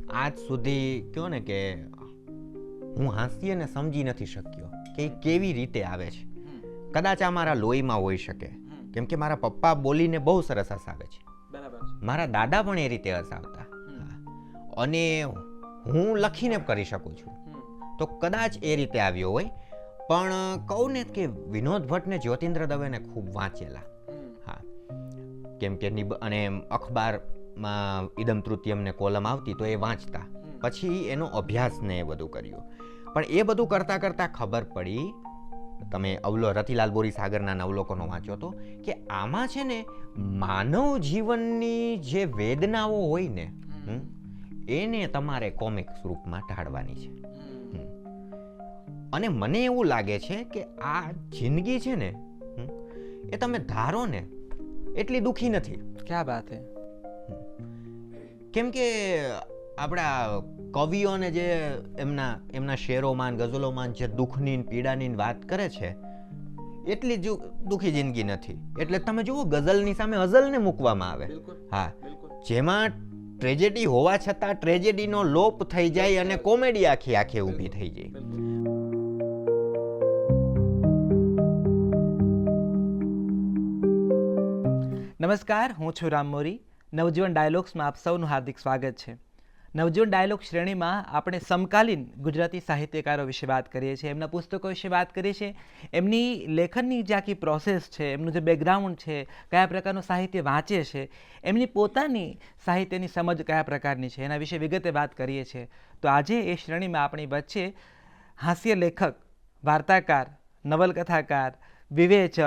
આજ સુધી કહો ને કે હું હાસ્યને સમજી નથી શક્યો કે એ કેવી રીતે આવે છે. કદાચ આ મારા લોહીમાં હોઈ શકે, કેમ કે મારા પપ્પા બોલીને બહુ સરસ હસાવે છે. મારા દાદા પણ એ રીતે હસાવતા, અને હું લખીને કરી શકું છું, તો કદાચ એ રીતે આવ્યો હોય. પણ કહું ને કે વિનોદ ભટ્ટ ને જ્યોતિન્દ્ર દવેને ખૂબ વાંચેલા. હા, કેમ કે અને અખબારમાં ઇદમ તૃતીયમને કોલમ આવતી તો એ વાંચતા, પછી એનો અભ્યાસ ને એ બધું કર્યું. પણ એ બધું કરતાં કરતાં ખબર પડી, તમે રતિલાલ બોરીસાગરના અવલોકનો વાંચો તો, કે આમાં છે ને માનવ જીવનની જે વેદનાઓ હોય ને એને તમારે કોમિક સ્વરૂપમાં ઢાળવાની છે. અને મને એવું લાગે છે કે આ જિંદગી છે ને એ તમે ધારો ને એટલી દુઃખી નથી. ક્યાં વાત હે. કેમ કે આપણા કવિઓને જે એમના શેરોમાં ગઝલોમાં જે દુઃખની પીડાની વાત કરે છે એટલી જ દુઃખી જિંદગી નથી. એટલે તમે જુઓ ગઝલની સામે અઝલને મૂકવામાં આવે, હા, જેમાં ટ્રેજેડી હોવા છતાં ટ્રેજેડીનો લોપ થઈ જાય અને કોમેડી આખી આખી ઊભી થઈ જાય. નમસ્કાર, હું છું રામ મોરી. નવજીવન ડાયલોગ્સમાં આપ સૌનું હાર્દિક સ્વાગત છે. નવજીવન ડાયલોગ શ્રેણીમાં આપણે સમકાલીન ગુજરાતી સાહિત્યકારો વિશે વાત કરીએ છીએ, એમના પુસ્તકો વિશે વાત કરીએ છીએ, એમની લેખનની જે આખી પ્રોસેસ છે, એમનું જે બેકગ્રાઉન્ડ છે, કયા પ્રકારનું સાહિત્ય વાંચે છે, એમની પોતાની સાહિત્યની સમજ કયા પ્રકારની છે, એના વિશે વિગતે વાત કરીએ છીએ. તો આજે એ શ્રેણીમાં આપણી વચ્ચે હાસ્ય લેખક, વાર્તાકાર, નવલકથાકાર, વિવેચક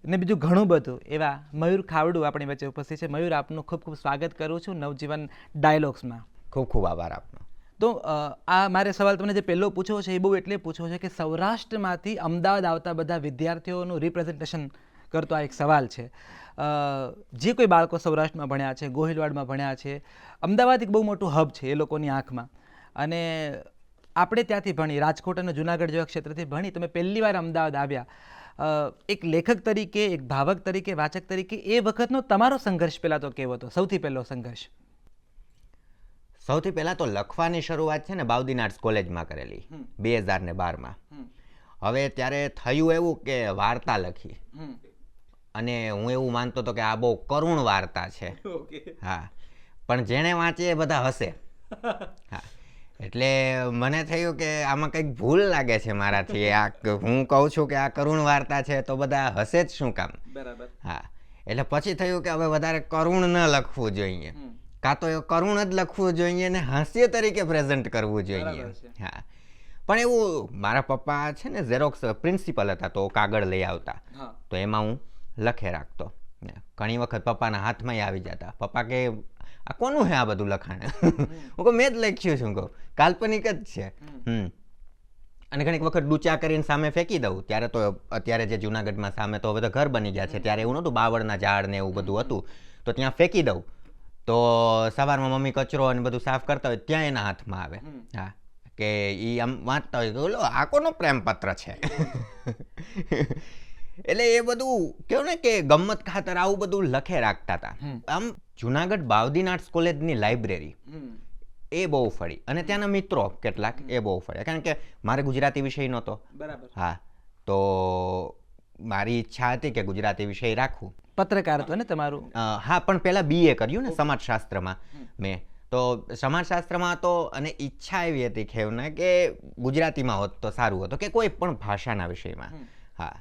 ને બીજું ઘણું બધું એવા મયુર ખાવડુ આપણી વચ્ચે ઉપસ્થિત છે. મયુર, આપનું ખૂબ ખૂબ સ્વાગત કરું છું નવજીવન ડાયલોગ્સમાં. ખૂબ ખૂબ આભાર આપનો. તો આ મારે સવાલ તમને જે પહેલો પૂછવો છે એ બહુ એટલે પૂછવો છે કે સૌરાષ્ટ્રમાંથી અમદાવાદ આવતા બધા વિદ્યાર્થીઓનું રિપ્રેઝન્ટેશન કરતો આ એક સવાલ છે. જે કોઈ બાળકો સૌરાષ્ટ્રમાં ભણ્યા છે, ગોહિલવાડમાં ભણ્યા છે, અમદાવાદ એક બહુ મોટું હબ છે એ લોકોની આંખમાં, અને આપણે ત્યાંથી ભણી, રાજકોટ અને જુનાગઢ જેવા ક્ષેત્રથી ભણી, તમે પહેલી વાર અમદાવાદ આવ્યા. એક લેખક તરીકે, એક ભાવક તરીકે, વાચક તરીકે એ વખતનો તમારો સંઘર્ષ પહેલાં તો કેવો હતો? સૌથી પહેલો સંઘર્ષ. સૌથી પહેલા તો લખવાની શરૂઆત છે ને બાઉદીન આર્ટ્સ કોલેજમાં કરેલી 2012માં. હવે ત્યારે થયું એવું કે વાર્તા લખી, અને હું એવું માનતો હતો કે આ બહુ કરુણ વાર્તા છે. હા, પણ જેણે વાંચે એ બધા હસે. હા, એટલે મને થયું કે આમાં કંઈક ભૂલ લાગે છે મારાથી. આ હું કહું છું કે આ કરુણ વાર્તા છે તો બધા હસે જ શું કામ. બરાબર. હા, એટલે પછી થયું કે હવે વધારે કરુણ ન લખવું જોઈએ, કાં તો એ કરુણ જ લખવું જોઈએ ને હાસ્ય તરીકે પ્રેઝન્ટ કરવું જોઈએ. હા, પણ એવું મારા પપ્પા છે ને ઝેરોક્સ પ્રિન્સિપલ હતા, તો કાગળ લઈ આવતા, તો એમાં હું લખે રાખતો. ઘણી વખત પપ્પાના હાથમાં આવી જતા. પપ્પા કે આ કોનું છે આ બધું લખાણ? હું કહું મેં જ લખ્યું છું, કહું કાલ્પનિક જ છે. અને ઘણીક વખત ડૂચા કરીને સામે ફેંકી દઉં. ત્યારે તો અત્યારે જે જુનાગઢમાં સામે તો હવે તો ઘર બની ગયા છે, ત્યારે એવું નહોતું, બાવળના ઝાડ ને એવું બધું હતું, તો ત્યાં ફેંકી દઉં. તો સવારમાં મમ્મી કચરો અને બધું સાફ કરતા હોય ત્યાં એના હાથમાં આવે. હા, કે એ આમ વાંચતા હોય, ઓલો આ કોનો પ્રેમપત્ર છે? એટલે એ બધું કેવું ને કે ગમ્મત ખાતર આવું બધું લખે રાખતા હતા. આમ જુનાગઢ બાઉદીન આર્ટ્સ કોલેજની લાઇબ્રેરી એ બહુ ફળી, અને ત્યાંના મિત્રો કેટલાક એ બહુ ફળ્યા, કારણ કે મારે ગુજરાતી વિષય નહોતો. બરાબર. હા, તો મારી ઈચ્છા હતી કે ગુજરાતી વિષય રાખવું. પત્રકારત્વ ને તમારું? હા, પણ પહેલા BA કર્યું ને સમાજશાસ્ત્રમાં મેં. તો સમાજશાસ્ત્રમાં હતો, અને ઈચ્છા એવી હતી ખેવને કે ગુજરાતીમાં હોત તો સારું હતું, કે કોઈ પણ ભાષાના વિષયમાં. હા,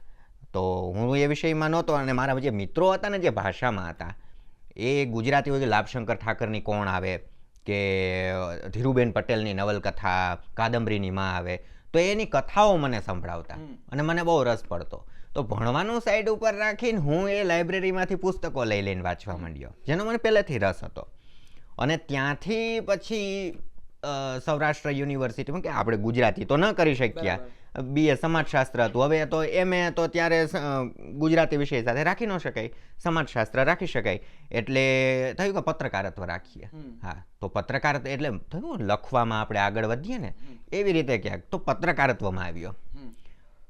તો હું એ વિષયમાં નહોતો, અને મારા જે મિત્રો હતા ને જે ભાષામાં હતા એ ગુજરાતી હોય, લાભશંકર ઠાકરની કોણ આવે, કે ધીરુબેન પટેલની નવલકથા કાદંબરીની માં આવે, તો એની કથાઓ મને સંભળાવતા અને મને બહુ રસ પડતો. તો ભણવાનું સાઈડ ઉપર રાખીને હું એ લાઇબ્રેરીમાંથી પુસ્તકો લઈ લઈને વાંચવા માંડ્યો, જેનો મને પહેલેથી રસ હતો. અને ત્યાંથી પછી સૌરાષ્ટ્ર યુનિવર્સિટીમાં, કે આપણે ગુજરાતી તો ન કરી શક્યા, BA સમાજશાસ્ત્ર હતું, હવે તો MA તો ત્યારે ગુજરાતી વિષય સાથે રાખી ન શકાય, સમાજશાસ્ત્ર રાખી શકાય, એટલે થયું કે પત્રકારત્વ રાખીએ. હા, તો પત્રકારત્વ એટલે થયું લખવામાં આપણે આગળ વધીએ ને એવી રીતે ક્યાંક તો પત્રકારત્વમાં આવ્યો.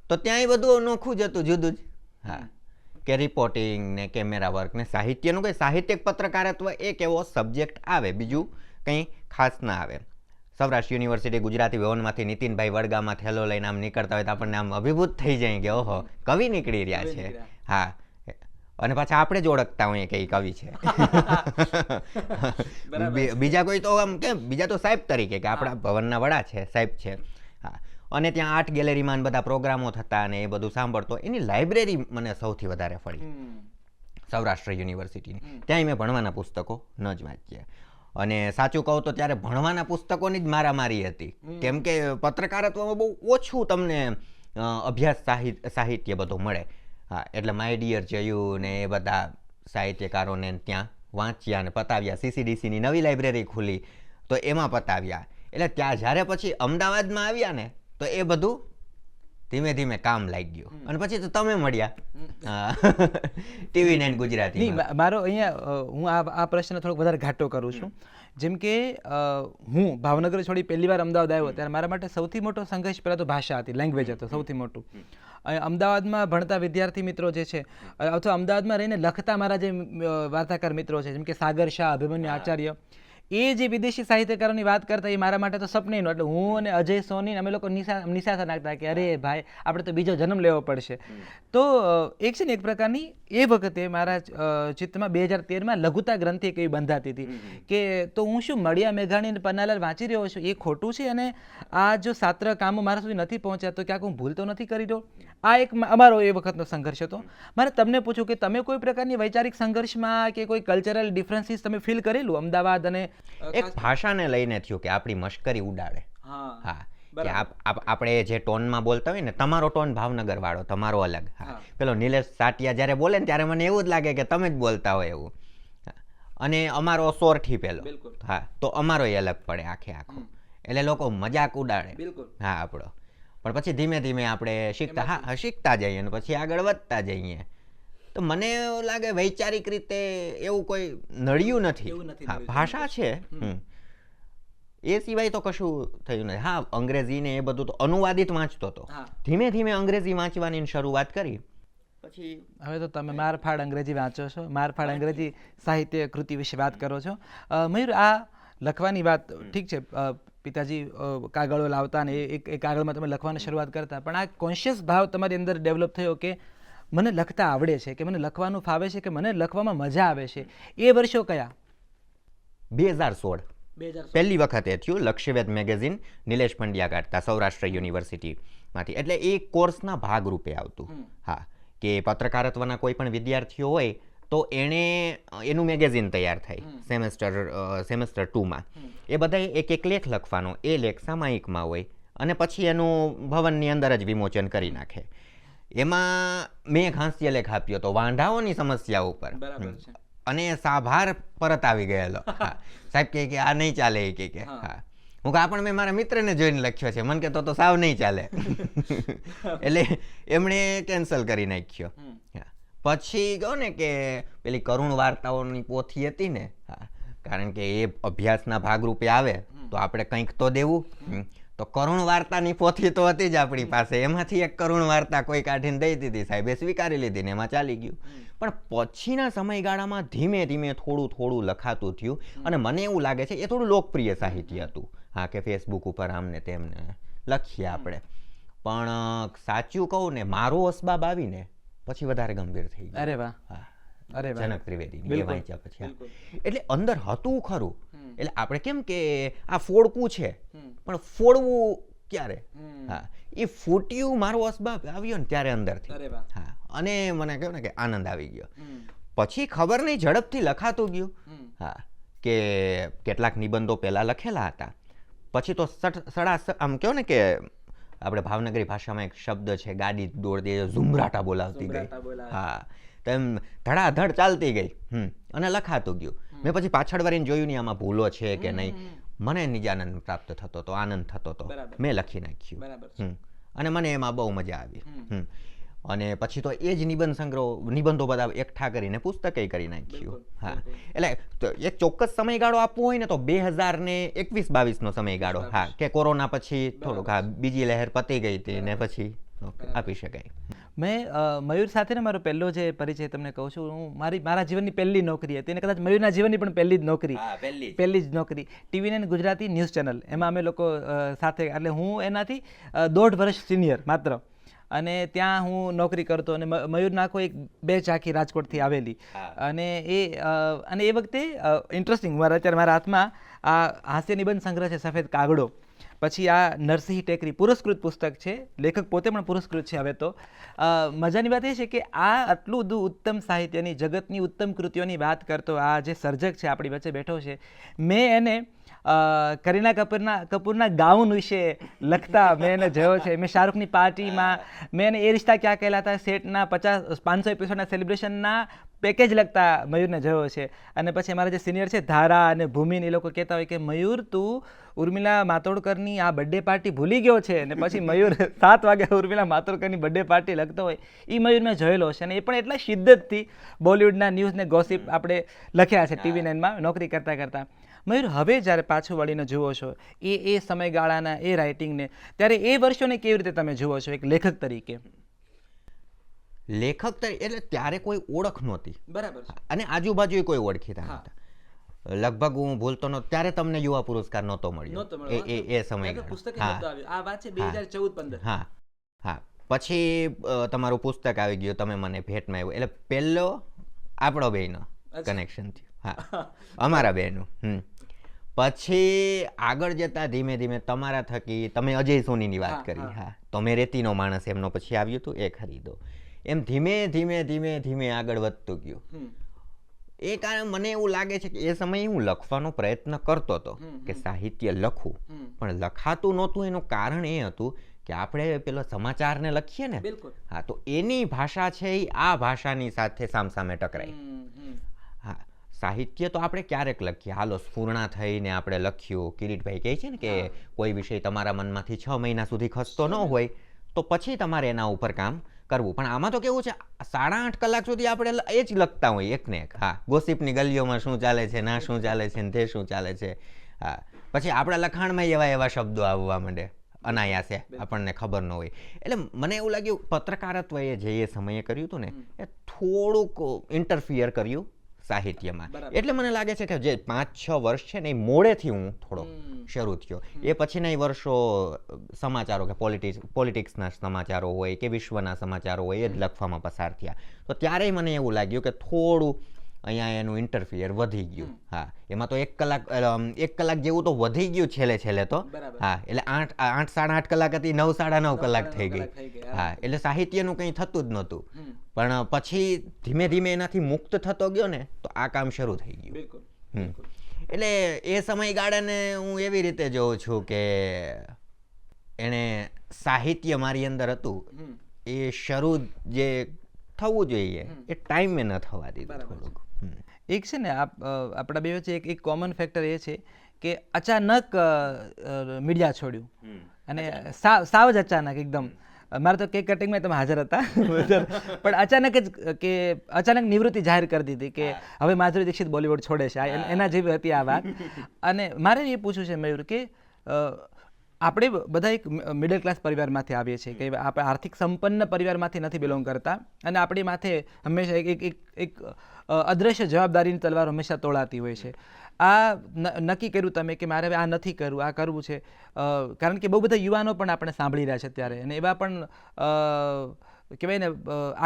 તો ત્યાંય બધું અનોખું જ હતું, જુદું જ. હા, કે રિપોર્ટિંગ ને કેમેરા વર્ક ને સાહિત્યનું કંઈ સાહિત્યિક પત્રકારત્વ એક એવો સબ્જેક્ટ આવે, બીજું કંઈ ખાસ ના આવે. સૌરાષ્ટ્ર યુનિવર્સિટી ગુજરાતી ભવનમાંથી નીતિનભાઈ વડગામાં થેલો લઈને આમ નીકળતા હોય તો આપણને આમ અભિભૂત થઈ જાય કે ઓહો કવિ નીકળી રહ્યા છે. હા, અને પાછા આપણે જ ઓળખતા હોઈએ કે એ કવિ છે. બીજા કોઈ તો આમ કેમ, બીજા તો સાહેબ તરીકે કે આપણા ભવનના વડા છે, સાહેબ છે. હા, અને ત્યાં આર્ટ ગેલેરીમાં બધા પ્રોગ્રામો થતા અને એ બધું સાંભળતો. એની લાઇબ્રેરી મને સૌથી વધારે ફળી સૌરાષ્ટ્ર યુનિવર્સિટીની. ત્યાં મેં ભણવાના પુસ્તકો ન જ વાંચ્યા. અને સાચું કહું તો ત્યારે ભણવાના પુસ્તકોની જ મારામારી હતી, કેમ કે પત્રકારત્વમાં બહુ ઓછું તમને અભ્યાસ સાહિત્ય બધું મળે. હા, એટલે માય ડિયર જયુ ને એ બધા સાહિત્યકારોને ત્યાં વાંચ્યા અને પતાવ્યા. CCDCની નવી લાઇબ્રેરી ખુલી તો એમાં પતાવ્યા. એટલે ત્યાં જ્યારે પછી અમદાવાદમાં આવ્યા ને તો એ બધું ધીમે ધીમે કામ લાગ્યું. અને પછી તો તમે મળ્યા TV9 ગુજરાતી. મારો અહીંયા હું આ પ્રશ્ન થોડોક વધારે ઘાટો કરું છું. જેમ કે હું ભાવનગર છોડી પહેલી વાર અમદાવાદ આવ્યો ત્યારે મારા માટે સૌથી મોટો સંઘર્ષ પહેલાં તો ભાષા હતી, લેંગ્વેજ હતો સૌથી મોટું. અમદાવાદમાં ભણતા વિદ્યાર્થી મિત્રો જે છે અથવા અમદાવાદમાં રહીને લખતા મારા જે વાર્તાકાર મિત્રો છે જેમ કે સાગર શાહ, અભિમન્યુ આચાર્ય, એ જે વિદેશી સાહિત્યકારોની વાત કરતા એ મારા માટે તો સપનેનો. એટલે હું અને અજય સોની અમે લોકો નિશાસા નાખતા કે અરે ભાઈ આપણે તો બીજો જન્મ લેવો પડશે. તો એક છે ને એક પ્રકારની એ વખતે મારા ચિત્તમાં 2013માં લઘુતા ગ્રંથિ એક એવી બંધાતી હતી કે તો હું શું મળ્યા મેઘાણી અને પન્નાલાલ વાંચી રહ્યો છું, એ ખોટું છે અને આ જો સાત્ર કામો મારા સુધી નથી પહોંચ્યા તો ક્યાંક હું ભૂલ તો નથી કરી રહ્યો. આ એક અમારો એ વખતનો સંઘર્ષ હતો. મારે તમને પૂછું કે તમે કોઈ પ્રકારની વૈચારિક સંઘર્ષમાં કે કોઈ કલ્ચરલ ડિફરન્સીસ તમે ફીલ કરેલું અમદાવાદ અને એક ભાષાને લઈને થયું કે આપણી મશ્કરી ઉડાડે. હા, કે આપણે જે ટોનમાં બોલતા હોય ને, તમારો ટોન ભાવનગર વાળો, તમારો અલગ. હા, પેલો નિલેશ સાટિયા જ્યારે બોલે ને ત્યારે મને એવું જ લાગે કે તમે જ બોલતા હોય એવું. અને અમારો સોરઠી પેલો, હા, તો અમારો અલગ પડે આખે આખો. એટલે લોકો મજાક ઉડાડે. હા, આપણો. પણ પછી ધીમે ધીમે આપણે શીખતા જઈએ અને પછી આગળ વધતા જઈએ. તો મને એવું લાગે વૈચારિક રીતે એવું કોઈ નડ્યું નથી. હા, ભાષા છે, એ સિવાય તો કશું થયું નથી. હા, અંગ્રેજી ને એ બધું તો અનુવાદિત વાંચતો હતો. ધીમે ધીમે અંગ્રેજી વાંચવાની શરૂઆત કરી. પછી હવે તો તમે મારફાડ અંગ્રેજી વાંચો છો, મારફાડ અંગ્રેજી સાહિત્ય કૃતિ વિશે વાત કરો છો. મયુર, આ લખવાની વાત ઠીક છે, પિતાજી કાગળો લાવતા ને એ કાગળમાં તમે લખવાની શરૂઆત કરતા, પણ આ કોન્શિયસ ભાવ તમારી અંદર ડેવલપ થયો કે મને લખતા આવડે છે, કે મને લખવાનું ફાવે છે, કે મને લખવામાં મજા આવે છે, એ વર્ષો કયા? 2016 પહેલી વખતે થયું. લક્ષ્યવેદ મેગેઝિન નિલેશ પંડ્યા કાઢતા સૌરાષ્ટ્ર યુનિવર્સિટીમાંથી. એટલે એ કોર્સના ભાગરૂપે આવતું. હા, કે પત્રકારત્વના કોઈ પણ વિદ્યાર્થીઓ હોય તો એનું મેગેઝિન તૈયાર થાય સેમેસ્ટર 2માં. એ બધા એક લેખ લખવાનો, એ લેખ સામાયિકમાં હોય અને પછી એનું ભવનની અંદર જ વિમોચન કરી નાખે. એમાં મેં એક હાસ્ય લેખ આપ્યો હતો વાંઢાઓની સમસ્યા ઉપર, અને સાભાર પરત આવી ગયેલો. સાહેબ કે આ નહીં ચાલે. કે હા, હું આ પણ મેં મારા મિત્રને જોઈને લખ્યો છે, મને કહેતો તો સાવ નહીં ચાલે. એટલે એમણે કેન્સલ કરી નાખ્યો. પછી કહો ને કે પેલી કરુણ વાર્તાઓની પોથી હતી ને, હા, કારણ કે એ અભ્યાસના ભાગરૂપે આવે તો આપણે કંઈક તો દેવું. તો કરુણ વાર્તાની પોથી તો હતી જ આપણી પાસે. એમાંથી એક કરુણ વાર્તા કોઈ કાઢીને દઈ દીધી, સાહેબે સ્વીકારી લીધી ને એમાં ચાલી ગયું. પણ પછીના સમયગાળામાં ધીમે ધીમે થોડું થોડું લખાતું થયું અને મને એવું લાગે છે એ થોડું લોકપ્રિય સાહિત્ય હતું. હા, કે ફેસબુક ઉપર આમને તેમને લખીએ આપણે. પણ સાચું કહું ને, મારો અસબાબ આવીને પછી વધારે ગંભીર થઈ ગયું. અરે વાહ. હા, અરે વાહ. જનક ત્રિવેદી એ વાંચ્યા પછી. એટલે અંદર હતું ખરું. એટલે આપણે કેમ કે આ ફોડકું છે, પણ ફોડવું ક્યારે? હા, એ ફૂટ્યું મારો અસબાબ આવ્યો ને ત્યારે અંદરથી. હા, અને મને કહ્યું ને કે આનંદ આવી ગયો. પછી ખબર નહીં ઝડપથી લખાતું ગયું. હા, કે કેટલાક નિબંધો પહેલા લખેલા હતા, પછી તો આમ કહો ને કે આપણે ભાવનગરી ભાષામાં એક શબ્દ છે, ગાડી દોડતી ઝુમરાટા બોલાવતી ગઈ. હા, તો એમ ધડાધડ ચાલતી ગઈ અને લખાતું ગયું. મેં પછી પાછળ વળીને જોયું નહીં આમાં ભૂલો છે કે નહીં. મને નિજ આનંદ પ્રાપ્ત થતો હતો, આનંદ થતો હતો. મેં લખી નાખ્યું અને મને એમાં બહુ મજા આવી. અને પછી તો એ જ નિબંધો બધા એકઠા કરીને પુસ્તકે કરી નાખ્યું. હા, એટલે એક ચોક્કસ સમયગાળો આપવો હોય ને તો 2021-22નો સમયગાળો. હા, કે કોરોના પછી થોડુંક, હા, બીજી લહેર પતી ગઈ હતી ને પછી આપી શકાય. મેં મયુર સાથે ને મારો પહેલો જે પરિચય તમને કહું છું, હું મારા જીવનની પહેલી નોકરી હતી, અને કદાચ મયુરના જીવનની પણ પહેલી જ નોકરી, પહેલી જ નોકરી TV9 ગુજરાતી ન્યૂઝ ચેનલ. એમાં અમે લોકો સાથે, એટલે હું એનાથી 1.5 વર્ષ સિનિયર માત્ર, અને ત્યાં હું નોકરી કરતો, અને મયુર નાખો એક બેચ આખી રાજકોટથી આવેલી, અને એ વખતે ઇન્ટરેસ્ટિંગ, અત્યારે મારા હાથમાં આ હાસ્ય નિબંધ સંગ્રહ છે સફેદ કાગડો, પછી આ નરસિંહ ટેકરી પુરસ્કૃત પુસ્તક છે, લેખક પોતે પણ પુરસ્કૃત છે હવે તો. મજાની વાત એ છે કે આ આટલું બધું ઉત્તમ સાહિત્યની, જગતની ઉત્તમ કૃતિઓની વાત કરતો આ જે સર્જક છે આપણી વચ્ચે બેઠો છે, મેં એને કરીના કપૂરના ગાઉન વિશે લખતા મેં એને જોયો છે. મેં શાહરૂખની પાર્ટીમાં, મેં એને એ રિશ્તા ક્યાં કહેલાતા સેટના 500 એપિસોડના સેલિબ્રેશનના પેકેજ લખતા મયુરને જોયો છે. અને પછી અમારા જે સિનિયર છે ધારા અને ભૂમિન, એ લોકો કહેતા હોય કે મયુર તું ઉર્મિલા માતોડકરની આ બર્થડે પાર્ટી ભૂલી ગયો છે, અને પછી મયુર 7 વાગે ઉર્મિલા માતોડકરની બર્થડે પાર્ટી લખતો હોય, એ મયુર મેં જોયેલો છે. અને એ પણ એટલા શિદ્દતથી બોલિવૂડના ન્યૂઝ ને ગોસિપ આપણે લખ્યા છે TV9માં નોકરી કરતાં કરતાં. મયુર, હવે જ્યારે પાછું વળીને જુઓ છો એ સમયગાળાના એ રાઇટિંગને, ત્યારે એ વર્ષોને કેવી રીતે તમે જુઓ છો એક લેખક તરીકે? લેખક તરીકે એટલે ત્યારે કોઈ ઓળખ નહોતી, બરાબર, અને આજુબાજુ કોઈ ઓળખીતા નહોતા. લગભગ હું ભૂલતો નહોતો ત્યારે તમને યુવા પુરસ્કાર નહોતો મળ્યો એ સમય. આ વાત છે 2014-15. હા હા, પછી તમારું પુસ્તક આવી ગયું, તમે મને ભેટમાં આવ્યું, એટલે પહેલો આપણો બેયનો કનેક્શન થયું. હા, અમારા બેનું. પછી આગળ જતા ધીમે ધીમે તમારા થકી તમે અજય સોનીની વાત કરી. હા, તો મેં રેતીનો માણસ એમનો પછી આવ્યું હતું, એ ખરીદો. એમ ધીમે ધીમે ધીમે ધીમે આગળ વધતું ગયું. એ કારણે મને એવું લાગે છે કે એ સમયે હું લખવાનો પ્રયત્ન કરતો હતો કે સાહિત્ય લખું, પણ લખાતું નહોતું. એનું કારણ એ હતું કે આપણે પેલો સમાચારને લખીએ ને, હા, તો એની ભાષા છે એ આ ભાષાની સાથે સામસામે ટકરાય. હા, સાહિત્ય તો આપણે ક્યારેક લખીએ, હાલો સ્ફૂર્ણા થઈને આપણે લખ્યું. કિરીટભાઈ કહે છે ને કે કોઈ વિષય તમારા મનમાંથી 6 મહિના સુધી ખસતો ન હોય તો પછી તમારે એના ઉપર કામ કરવું. પણ આમાં તો કેવું છે, 8.5 કલાક સુધી આપણે એ જ લખતા હોય એક ને એક. હા, ગોસિપની ગલીઓમાં શું ચાલે છે, ના શું ચાલે છે, ને તે શું ચાલે છે. હા, પછી આપણા લખાણમાં એવા શબ્દો આવવા માંડે અનાયાસે, આપણને ખબર ન હોય. એટલે મને એવું લાગ્યું પત્રકારત્વએ જે એ સમયે કર્યું હતું ને, એ થોડુંક ઇન્ટરફિયર કર્યું સાહિત્યમાં. એટલે મને લાગે છે કે જે 5-6 વર્ષ છે ને, એ મોડેથી હું થોડો શરૂ થયો. એ પછીના વર્ષો સમાચારો કે પોલિટિક્સના સમાચારો હોય કે વિશ્વના સમાચારો હોય એ જ લખવામાં પસાર થયા. તો ત્યારે મને એવું લાગ્યું કે થોડું અહીંયા એનું ઇન્ટરફિયર વધી ગયું. હા, એમાં તો 1 કલાક જેવું તો વધી ગયું છેલ્લે તો. હા, એટલે 8 સાડા 8 કલાક હતી, 9 સાડા 9 કલાક થઈ ગઈ. હા, એટલે સાહિત્યનું કંઈ થતું જ નહોતું. પણ પછી ધીમે ધીમે એનાથી મુક્ત થતો ગયો ને, તો આ કામ શરૂ થઈ ગયું. એટલે એ સમયગાળાને હું એવી રીતે જોઉં છું કે એને સાહિત્ય મારી અંદર હતું એ શરૂ જે થવું જોઈએ એ ટાઈમે ન થવા દીધું થોડુંક. એક છે ને આપણા બે વચ્ચે એક કોમન ફેક્ટર એ છે કે અચાનક મીડિયા છોડ્યું, અને સાવ જ અચાનક એકદમ. મારે તો કેક કટિંગમાં તમે હાજર હતા, પણ અચાનક નિવૃત્તિ જાહેર કરી દીધી કે હવે માધુરી દીક્ષિત બોલિવૂડ છોડે છે. એના જેવી હતી આ વાત. અને મારે એ પૂછવું છે મયુર કે આપણે બધા એક મિડલ ક્લાસ પરિવારમાંથી આવીએ છીએ, કે આપણે આર્થિક સંપન્ન પરિવારમાંથી નથી બિલોંગ કરતા, અને આપણી માથે હંમેશા એક અદ્રશ્ય જવાબદારીની તલવાર હંમેશા તોળાતી હોય છે. આ નક્કી કર્યું તમે કે મારે આ નથી કરવું, આ કરવું છે, કારણ કે બહુ બધા યુવાનો પણ આપણે સાંભળી રહ્યા છે અત્યારે, અને એવા પણ કહેવાય ને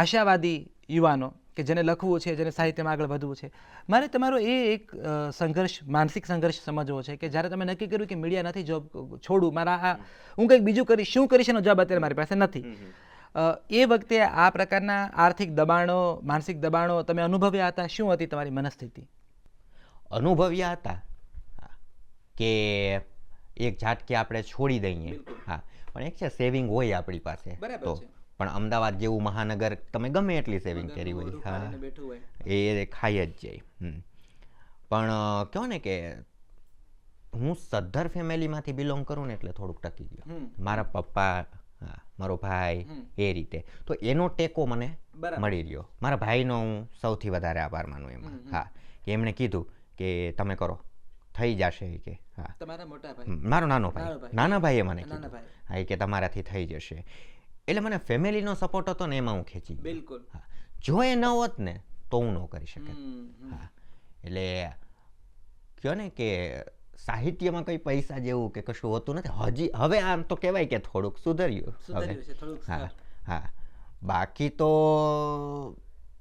આશાવાદી યુવાનો કે જેને લખવું છે, જેને સાહિત્યમાં આગળ વધવું છે. મારે તમારો એ એક સંઘર્ષ, માનસિક સંઘર્ષ સમજવો છે કે જ્યારે તમે નક્કી કર્યું કે મીડિયા નથી, જોબ છોડું, હું કંઈક બીજું કરીશ, શું કરીશ એનો જવાબ અત્યારે મારી પાસે નથી. એ વખતે આ પ્રકારના આર્થિક દબાણો, માનસિક દબાણો તમે અનુભવ્યા હતા? શું હતી તમારી મનસ્થિતિ? અનુભવ્યા હતા કે એક ઝાટકે આપણે છોડી દઈએ. હા, પણ એક છે સેવિંગ હોય આપણી પાસે તો, પણ અમદાવાદ જેવું મહાનગર તમે ગમે એટલી સેવિંગ કરી હોય, હા, એ ખાઈ જ જાય. પણ કહો ને કે હું સદ્ધર ફેમિલીમાંથી બિલોંગ કરું ને, એટલે થોડુંક ટકી ગયો. મારા પપ્પા, મારો ભાઈ, એ રીતે તો એનો ટેકો મને મળી રહ્યો. મારા ભાઈનો હું સૌથી વધારે આભાર માનું એમાં. હા, કે એમણે કીધું કે તમે કરો, થઈ જશે. કે હા, તમારા મોટા ભાઈ? મારો નાનો ભાઈ, નાના ભાઈએ મને કીધું હા કે તમારાથી થઈ જશે. એટલે મને ફેમિલીનો સપોર્ટ હતો ને એમાં હું ખેંચી ગયો. બિલકુલ. હા, જો એ ન હોત ને તો હું ન કરી શકે. હા, એટલે કયો ને કે સાહિત્યમાં કઈ પૈસા જેવું કે કશું હોતું નથી. હજી હવે આમ તો કહેવાય કે થોડુંક સુધર્યું હવે. હા હા, બાકી તો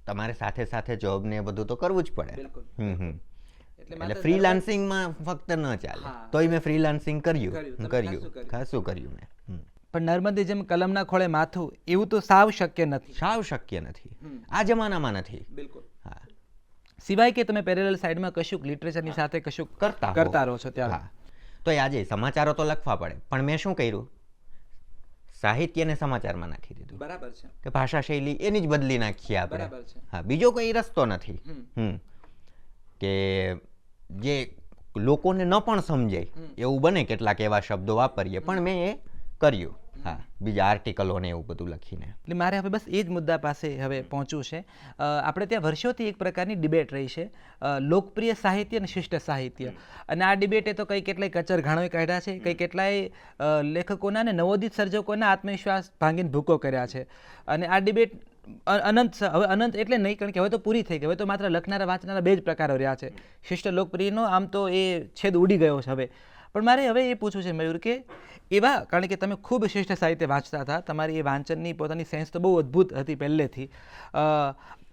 તમારે સાથે સાથે જોબ ને એ બધું તો કરવું જ પડે. એટલે ફ્રીલાન્સિંગમાં ફક્ત ન ચાલે. તોય મેં ફ્રીલાન્સિંગ કર્યું ખાસું કર્યું મેં. પણ નર્મદે જેમ કલમના ખોળે માથું, એવું તો સાવ શક્ય નથી. સાવ શક્ય નથી, આ જમાનામાં નથી. બિલકુલ. હા, સિવાય કે તમે પેરેલલ સાઈડમાં કશુંક લિટરેચરની સાથે કશુંક કરતા રહો છો ત્યારે. હા, તો આજે સમાચારો તો લખવા પડે, પણ મેં શું કર્યું, સાહિત્યને સમાચારમાં નાખી દીધું. બરાબર છે. કે ભાષા શૈલી એની જ બદલી નાખીએ આપણે. બરાબર છે. હા, બીજો કોઈ રસ્તો નથી. કે જે લોકોને ન પણ સમજાય એવું બને કેટલાક એવા શબ્દો વાપરીએ, પણ મેં એ કર્યું. હા, બીજા આર્ટિકલો ને એવું બધું લખીને. એટલે મારે હવે બસ એ જ મુદ્દા પાસે હવે પહોંચવું છે. આપણે ત્યાં વર્ષોથી એક પ્રકારની ડિબેટ રહી છે, લોકપ્રિય સાહિત્ય અને શિષ્ટ સાહિત્ય. અને આ ડિબેટે તો કઈ કેટલાય કચરઘાણોય કાઢ્યા છે, કઈ કેટલાય લેખકોના અને નવોદિત સર્જકોના આત્મવિશ્વાસ ભાંગીને ભૂકો કર્યા છે. અને આ ડિબેટ હવે અનંત એટલે નહીં, કારણ કે હવે તો પૂરી થઈ ગઈ. હવે તો માત્ર લખનારા વાંચનારા બે જ પ્રકારો રહ્યા છે. શિષ્ટ લોકપ્રિયનો આમ તો એ છેદ ઉડી ગયો છે હવે. પણ મારે હવે એ પૂછવું છે મયુર કે એવા, કારણ કે તમે ખૂબ શ્રેષ્ઠ સાહિત્ય વાંચતા હતા, તમારી એ વાંચનની પોતાની સેન્સ તો બહુ અદ્ભુત હતી પહેલેથી,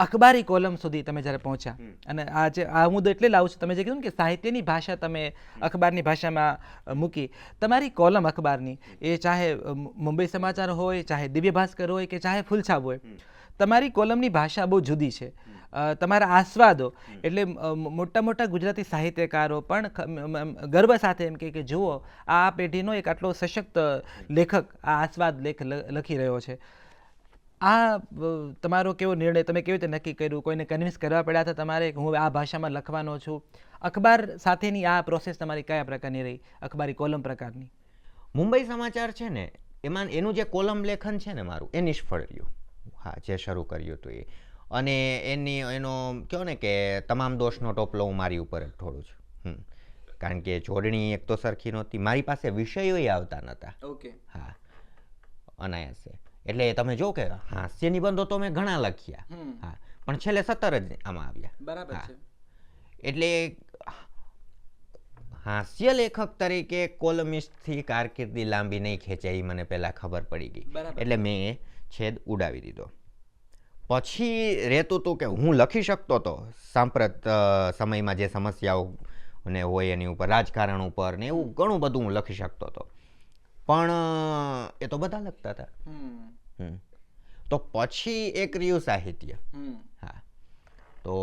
અખબારી કોલમ સુધી તમે જ્યારે પહોંચ્યા, અને આ મુદ્દો એટલે લાવું છું, તમે જે કીધું ને કે સાહિત્યની ભાષા તમે અખબારની ભાષામાં મૂકી, તમારી કોલમ અખબારની, એ ચાહે મુંબઈ સમાચાર હોય, ચાહે દિવ્ય ભાસ્કર હોય કે ચાહે ફૂલછાપ હોય, તમારી કોલમની ભાષા બહુ જુદી છે. તમારા આસ્વાદો એટલે મોટા મોટા ગુજરાતી સાહિત્યકારો પણ ગર્વ સાથે એમ કે જુઓ આ પેઢીનો એક આટલો સશક્ત લેખક આ આસ્વાદ લેખ લખી રહ્યો છે. આ તમારો કેવો નિર્ણય, તમે કેવી રીતે નક્કી કર્યું, કોઈને કન્વિન્સ કરવા પડ્યા હતા તમારે કે હું આ ભાષામાં લખવાનો છું? અખબાર સાથેની આ પ્રોસેસ તમારી કયા પ્રકારની રહી, અખબારી કોલમ પ્રકારની? મુંબઈ સમાચાર છે ને, એનું જે કોલમ લેખન છે ને મારું, એ નિષ્ફળ રહ્યું. હા, જે શરૂ કર્યું હતું એ. અને એનો કહો ને કે તમામ દોષનો ટોપલો હું મારી ઉપર જ ઢોળું છું. કારણ કે જોડણી એક તો સરખી નહોતી, મારી પાસે વિષયોય આવતા નહોતા. ઓકે. હા, અનાયાસે. એટલે તમે જો કે હાસ્ય નિબંધો તો મેં ઘણા લખ્યા. હા, પણ છેલ્લે 17 જ આમાં આવ્યા. બરાબર છે. એટલે હાસ્ય લેખક તરીકે કોલમિસ્ટથી કારકિર્દી લાંબી નહીં ખેંચાય મને પહેલા ખબર પડી ગઈ. એટલે મેં એ છેદ ઉડાવી દીધો. પછી રહેતું હતું કે હું લખી શકતો હતો સાંપ્રત સમયમાં જે સમસ્યાઓ ને હોય એની ઉપર, રાજકારણ ઉપર ને એવું ઘણું બધું હું લખી શકતો હતો, પણ એ તો બધા લખતા હતા. તો પછી એક રહ્યું સાહિત્ય. હા, તો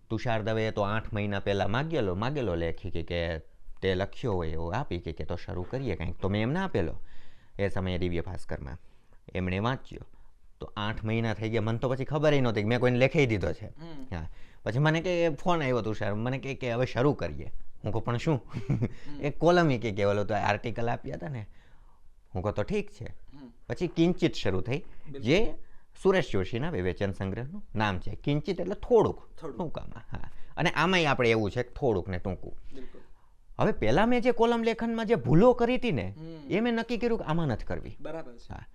તુષાર દવેએ તો 8 મહિના પહેલા માગેલો લેખી કે તે લખ્યો હોય એવો આપી કે તો શરૂ કરીએ કંઈક. તો મેં એમને આપેલો એ સમયે દિવ્ય ભાસ્કરમાં, એમણે વાંચ્યો. તો 8 મહિના થઈ ગયા, મને તો પછી ખબર નહોતી કે મેં કોઈને લખાઈ દીધો છે. હા, પછી મને કે ફોન આવ્યો તુષાર, મને કે હવે શરૂ કરીએ. હું કહું પણ શું? એક કોલમ કે ઓલો તો આર્ટિકલ આપ્યા હતા ને. હું કહું તો ઠીક છે. પછી કિંચિત શરૂ થઈ, જે સુરેશ જોશીના વિવેચન સંગ્રહનું નામ છે. કિંચિત એટલે થોડુંક, ટૂંકામાં. હા, અને આમાંય આપણે એવું છે થોડુંક ને ટૂંકું. હવે પહેલા મેં જે કોલમ લેખનમાં જે ભૂલો કરી હતી ને, એ મેં નક્કી કર્યું કે આમાં નથી કરવી. બરાબર છે. હા,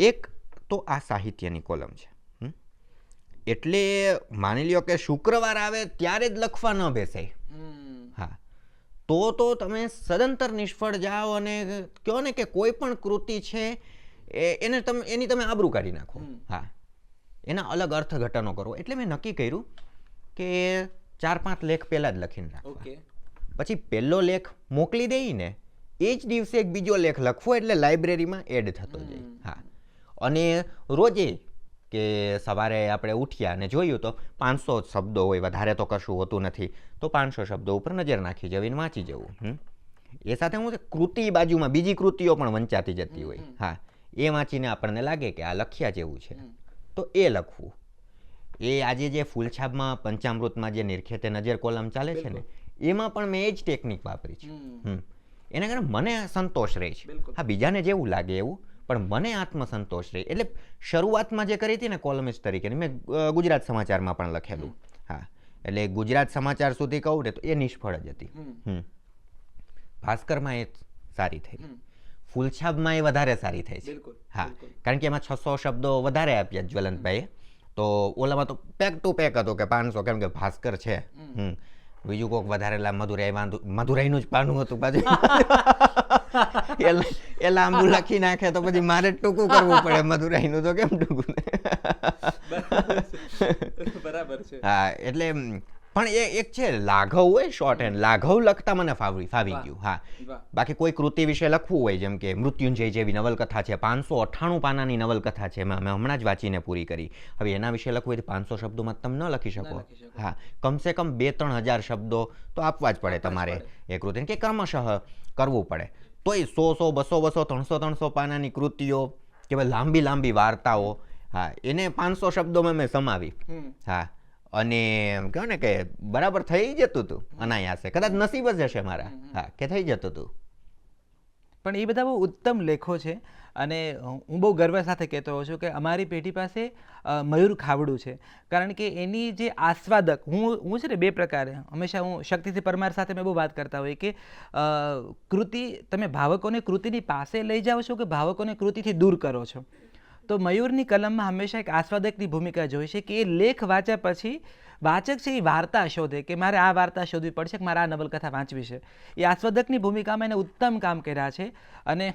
એક તો આ સાહિત્યની કોલમ છે. એટલે માની લ્યો કે શુક્રવાર આવે ત્યારે જ લખવા ન બેસાય. હા, તો તમે સદંતર નિષ્ફળ જાઓ અને કહો ને કે કોઈ પણ કૃતિ છે એની તમે આબરૂ કાઢી નાખો. હા, એના અલગ અર્થઘટનો કરો. એટલે મેં નક્કી કર્યું કે 4-5 લેખ પહેલા જ લખીને રાખવા. પછી પહેલો લેખ મોકલી દઈ ને એ જ દિવસે એક બીજો લેખ લખવો, એટલે લાઇબ્રેરીમાં એડ થતો જાય. હા, અને રોજે કે સવારે આપણે ઉઠ્યા અને જોયું તો 500 શબ્દો હોય, વધારે તો કશું હોતું નથી, તો 500 શબ્દો ઉપર નજર નાખી જવીને વાંચી જવું. એ સાથે હું કૃતિ બાજુમાં બીજી કૃતિઓ પણ વંચાતી જતી હોય. હા, એ વાંચીને આપણને લાગે કે આ લખ્યા જેવું છે તો એ લખવું. એ આજે જે ફૂલછાપમાં પંચામૃતમાં જે નિરખેતે નજર કોલમ ચાલે છે ને, એમાં પણ મેં એ જ ટેકનિક વાપરી છે. એના કારણે મને સંતોષ રહે છે. હા, બીજાને જેવું લાગે એવું, પણ મને આત્મસંતોષ રહે. એટલે શરૂઆતમાં જે કરી હતી ને કોલમિસ્ટ તરીકે, મેં ગુજરાત સમાચારમાં પણ લખેલું. હા, એટલે ગુજરાત સમાચાર સુધી કહું ને તો એ નિષ્ફળ જ હતી. ભાસ્કરમાં એ સારી થઈ. ફૂલછાપમાં એ વધારે સારી થાય છે. બિલકુલ, હા, બિલકુલ. કારણ કે એમાં 600 શબ્દો વધારે આપ્યા જ્વલંતભાઈએ. તો ઓલામાં તો પેક ટુ પેક હતું કે 500, કેમ કે ભાસ્કર છે. બીજું કોઈક વધારેલા મધુરાઈનું જ પાનું હતું પાછું. એ લાંબુ લખી નાખે તો પછી મારે જ ટૂંકું કરવું પડે. મધુરાઈનું તો કેમ ટૂંકું. બરાબર છે. હા, એટલે પણ એ એક છે લાઘવ હોય શોર્ટ હેન્ડ, લાઘવ લખતા મને ફાવી ગયું. હા, બાકી કોઈ કૃતિ વિશે લખવું હોય, જેમ કે મૃત્યુંજય જેવી નવલકથા છે, 598 પાનાની નવલકથા છે, મેં હમણાં જ વાંચીને પૂરી કરી. હવે એના વિશે લખવું હોય તો 500 શબ્દોમાં તમે ન લખી શકો. હા, કમસે કમ 2-3 હજાર શબ્દો તો આપવા જ પડે તમારે એ કૃતિને, કે ક્રમશઃ કરવું પડે. તોય 100, 200, 300 પાનાની કૃતિઓ કે લાંબી લાંબી વાર્તાઓ, હા, એને 500 શબ્દોમાં મેં સમાવી. હા, અને કહો ને કે બરાબર થઈ જતું હતું અનાયાસે. કદાચ નસીબ જ હશે મારા, હા, કે થઈ જતું હતું. પણ એ બધા બહુ ઉત્તમ લેખો છે અને હું બહુ ગર્વ સાથે કહેતો હોઉં છું કે અમારી પેઢી પાસે મયુર ખાવડું છે. કારણ કે એની જે આસ્વાદક, હું છે ને 2 પ્રકારે હંમેશા હું શક્તિસિંહ પરમાર સાથે મેં બહુ વાત કરતા હોય કે કૃતિ તમે ભાવકોને કૃતિની પાસે લઈ જાઓ છો કે ભાવકોને કૃતિથી દૂર કરો છો. તો મયુરની કલમમાં હંમેશા એક આસ્વાદકની ભૂમિકા જોઈ છે કે એ લેખ વાંચ્યા પછી વાચક છે એ વાર્તા શોધે કે મારે આ વાર્તા શોધવી પડશે કે મારે આ નવલકથા વાંચવી છે. એ આસ્વાદકની ભૂમિકામાં એને ઉત્તમ કામ કર્યા છે. અને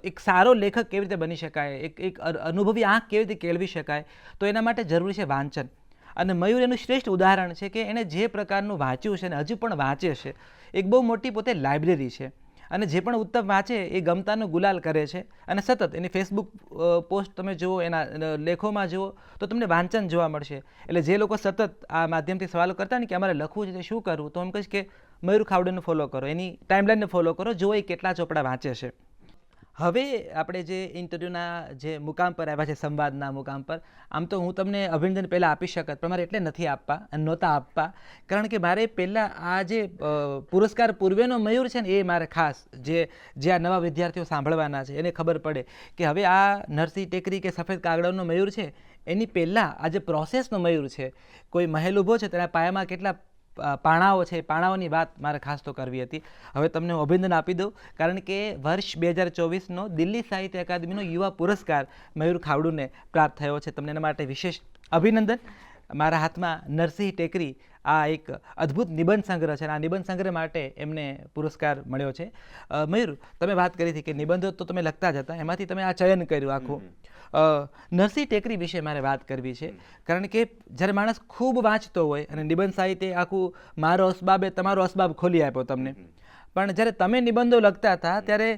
એક સારો લેખક કેવી રીતે બની શકાય, એક અનુભવી આંખ કેવી રીતે કેળવી શકાય, તો એના માટે જરૂરી છે વાંચન. અને મયુર એનું શ્રેષ્ઠ ઉદાહરણ છે કે એણે જે પ્રકારનું વાંચ્યું છે અને હજુ પણ વાંચે છે, એક બહુ મોટી પોતે લાઇબ્રેરી છે. અને જે પણ ઉત્તમ વાંચે એ ગમતાનો ગુલાલ કરે છે અને સતત એની ફેસબુક પોસ્ટ તમે જુઓ, એના લેખોમાં જુઓ તો તમને વાંચન જોવા મળશે. એટલે જે લોકો સતત આ માધ્યમથી સવાલો કરતા ને કે અમારે લખવું છે શું કરવું, તો હું કહીશ કે મયુર ખાવડેને ફોલો કરો, એની ટાઈમલાઈનને ફોલો કરો, જુઓ એ કેટલા ચોપડા વાંચે છે. હવે આપણે જે ઇન્ટરવ્યૂના જે મુકામ પર આવ્યા છે, સંવાદના મુકામ પર, આમ તો હું તમને અભિનંદન પહેલાં આપી શકત, પણ મારે એટલે નથી આપવા અને નહોતા આપવા, કારણ કે મારે પહેલાં આ જે પુરસ્કાર પૂર્વેનો મયુર છે ને એ મારે ખાસ જે આ નવા વિદ્યાર્થીઓ સાંભળવાના છે એને ખબર પડે કે હવે આ નરસિંહ ટેકરી કે સફેદ કાગડાનો મયુર છે એની પહેલાં આ જે પ્રોસેસનો મયુર છે, કોઈ મહેલ ઊભો છે તેના પાયામાં કેટલા પાણાઓ છે, પાણાઓની વાત મારે ખાસ તો કરવી હતી. હવે તમને હું અભિનંદન આપી દઉં, કારણ કે વર્ષ 2024નો દિલ્હી સાહિત્ય અકાદમીનો યુવા પુરસ્કાર મયુર ખાવડુને પ્રાપ્ત થયો છે. તમને એના માટે વિશેષ અભિનંદન. મારા હાથમાં નરસિંહ ટેકરી આ એક અદ્ભુત નિબંધ સંગ્રહ છે અને આ નિબંધ સંગ્રહ માટે એમને પુરસ્કાર મળ્યો છે. મયુર, તમે વાત કરી હતી કે નિબંધો તો તમે લખતા જ હતા, એમાંથી તમે આ ચયન કર્યું આખું. નરસિંહ ટેકરી વિશે મારે વાત કરવી છે, કારણ કે જ્યારે માણસ ખૂબ વાંચતો હોય અને નિબંધ સાહિત્ય આખું મારો અસબાબ એ તમારો અસબાબ ખોલી આપ્યો તમને, પણ જ્યારે તમે નિબંધો લખતા હતા ત્યારે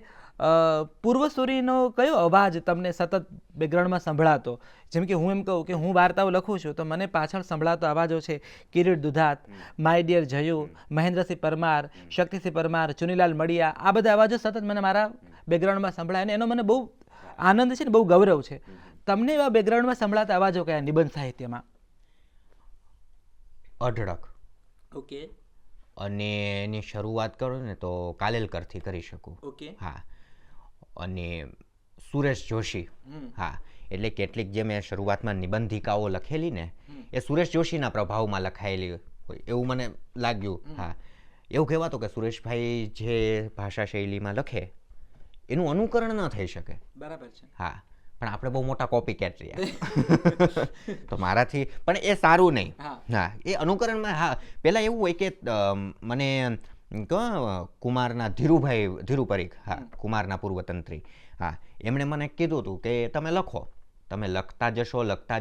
પૂર્વસૂરીનો કયો અવાજ તમને સતત બેકગ્રાઉન્ડમાં સંભળાતો? જેમ કે હું એમ કહું કે હું વાર્તાઓ લખું છું તો મને પાછળ સંભળાતો અવાજો છે કિરીટ દુધાત, માય ડિયર જયુ, મહેન્દ્રસિંહ પરમાર, શક્તિસિંહ પરમાર, ચુનીલાલ મડિયા, આ બધા અવાજો સતત મને મારા બેકગ્રાઉન્ડમાં સંભળાય અને એનો મને બહુ આનંદ છે ને, બહુ ગૌરવ છે. તમને એવા બેકગ્રાઉન્ડમાં સંભળાતા અવાજો કયા નિબંધ સાહિત્યમાં? અઢળક. ઓકે. અને એની શરૂઆત કરો ને તો કાલેલકરથી કરી શકું. ઓકે. હા, અને સુરેશ જોશી. હા, એટલે કેટલીક જે મેં શરૂઆતમાં નિબંધિકાઓ લખેલી ને એ સુરેશ જોશીના પ્રભાવમાં લખાયેલી હોય એવું મને લાગ્યું. હા, એવું કહેવાતું કે સુરેશભાઈ જે ભાષા શૈલીમાં લખે એનું અનુકરણ ન થઈ શકે. બરાબર છે. હા, પણ આપણે બહુ મોટા કોપી કેટ રહ્યા તો મારાથી પણ એ સારું નહીં. હા, એ અનુકરણમાં, હા, પહેલાં એવું હોય કે મને કુમારના ધીરુ પરીખ, હા, કુમારના પૂર્વતંત્રી, હા, એમણે મને કીધું હતું કે તમે લખો, તમે લખતા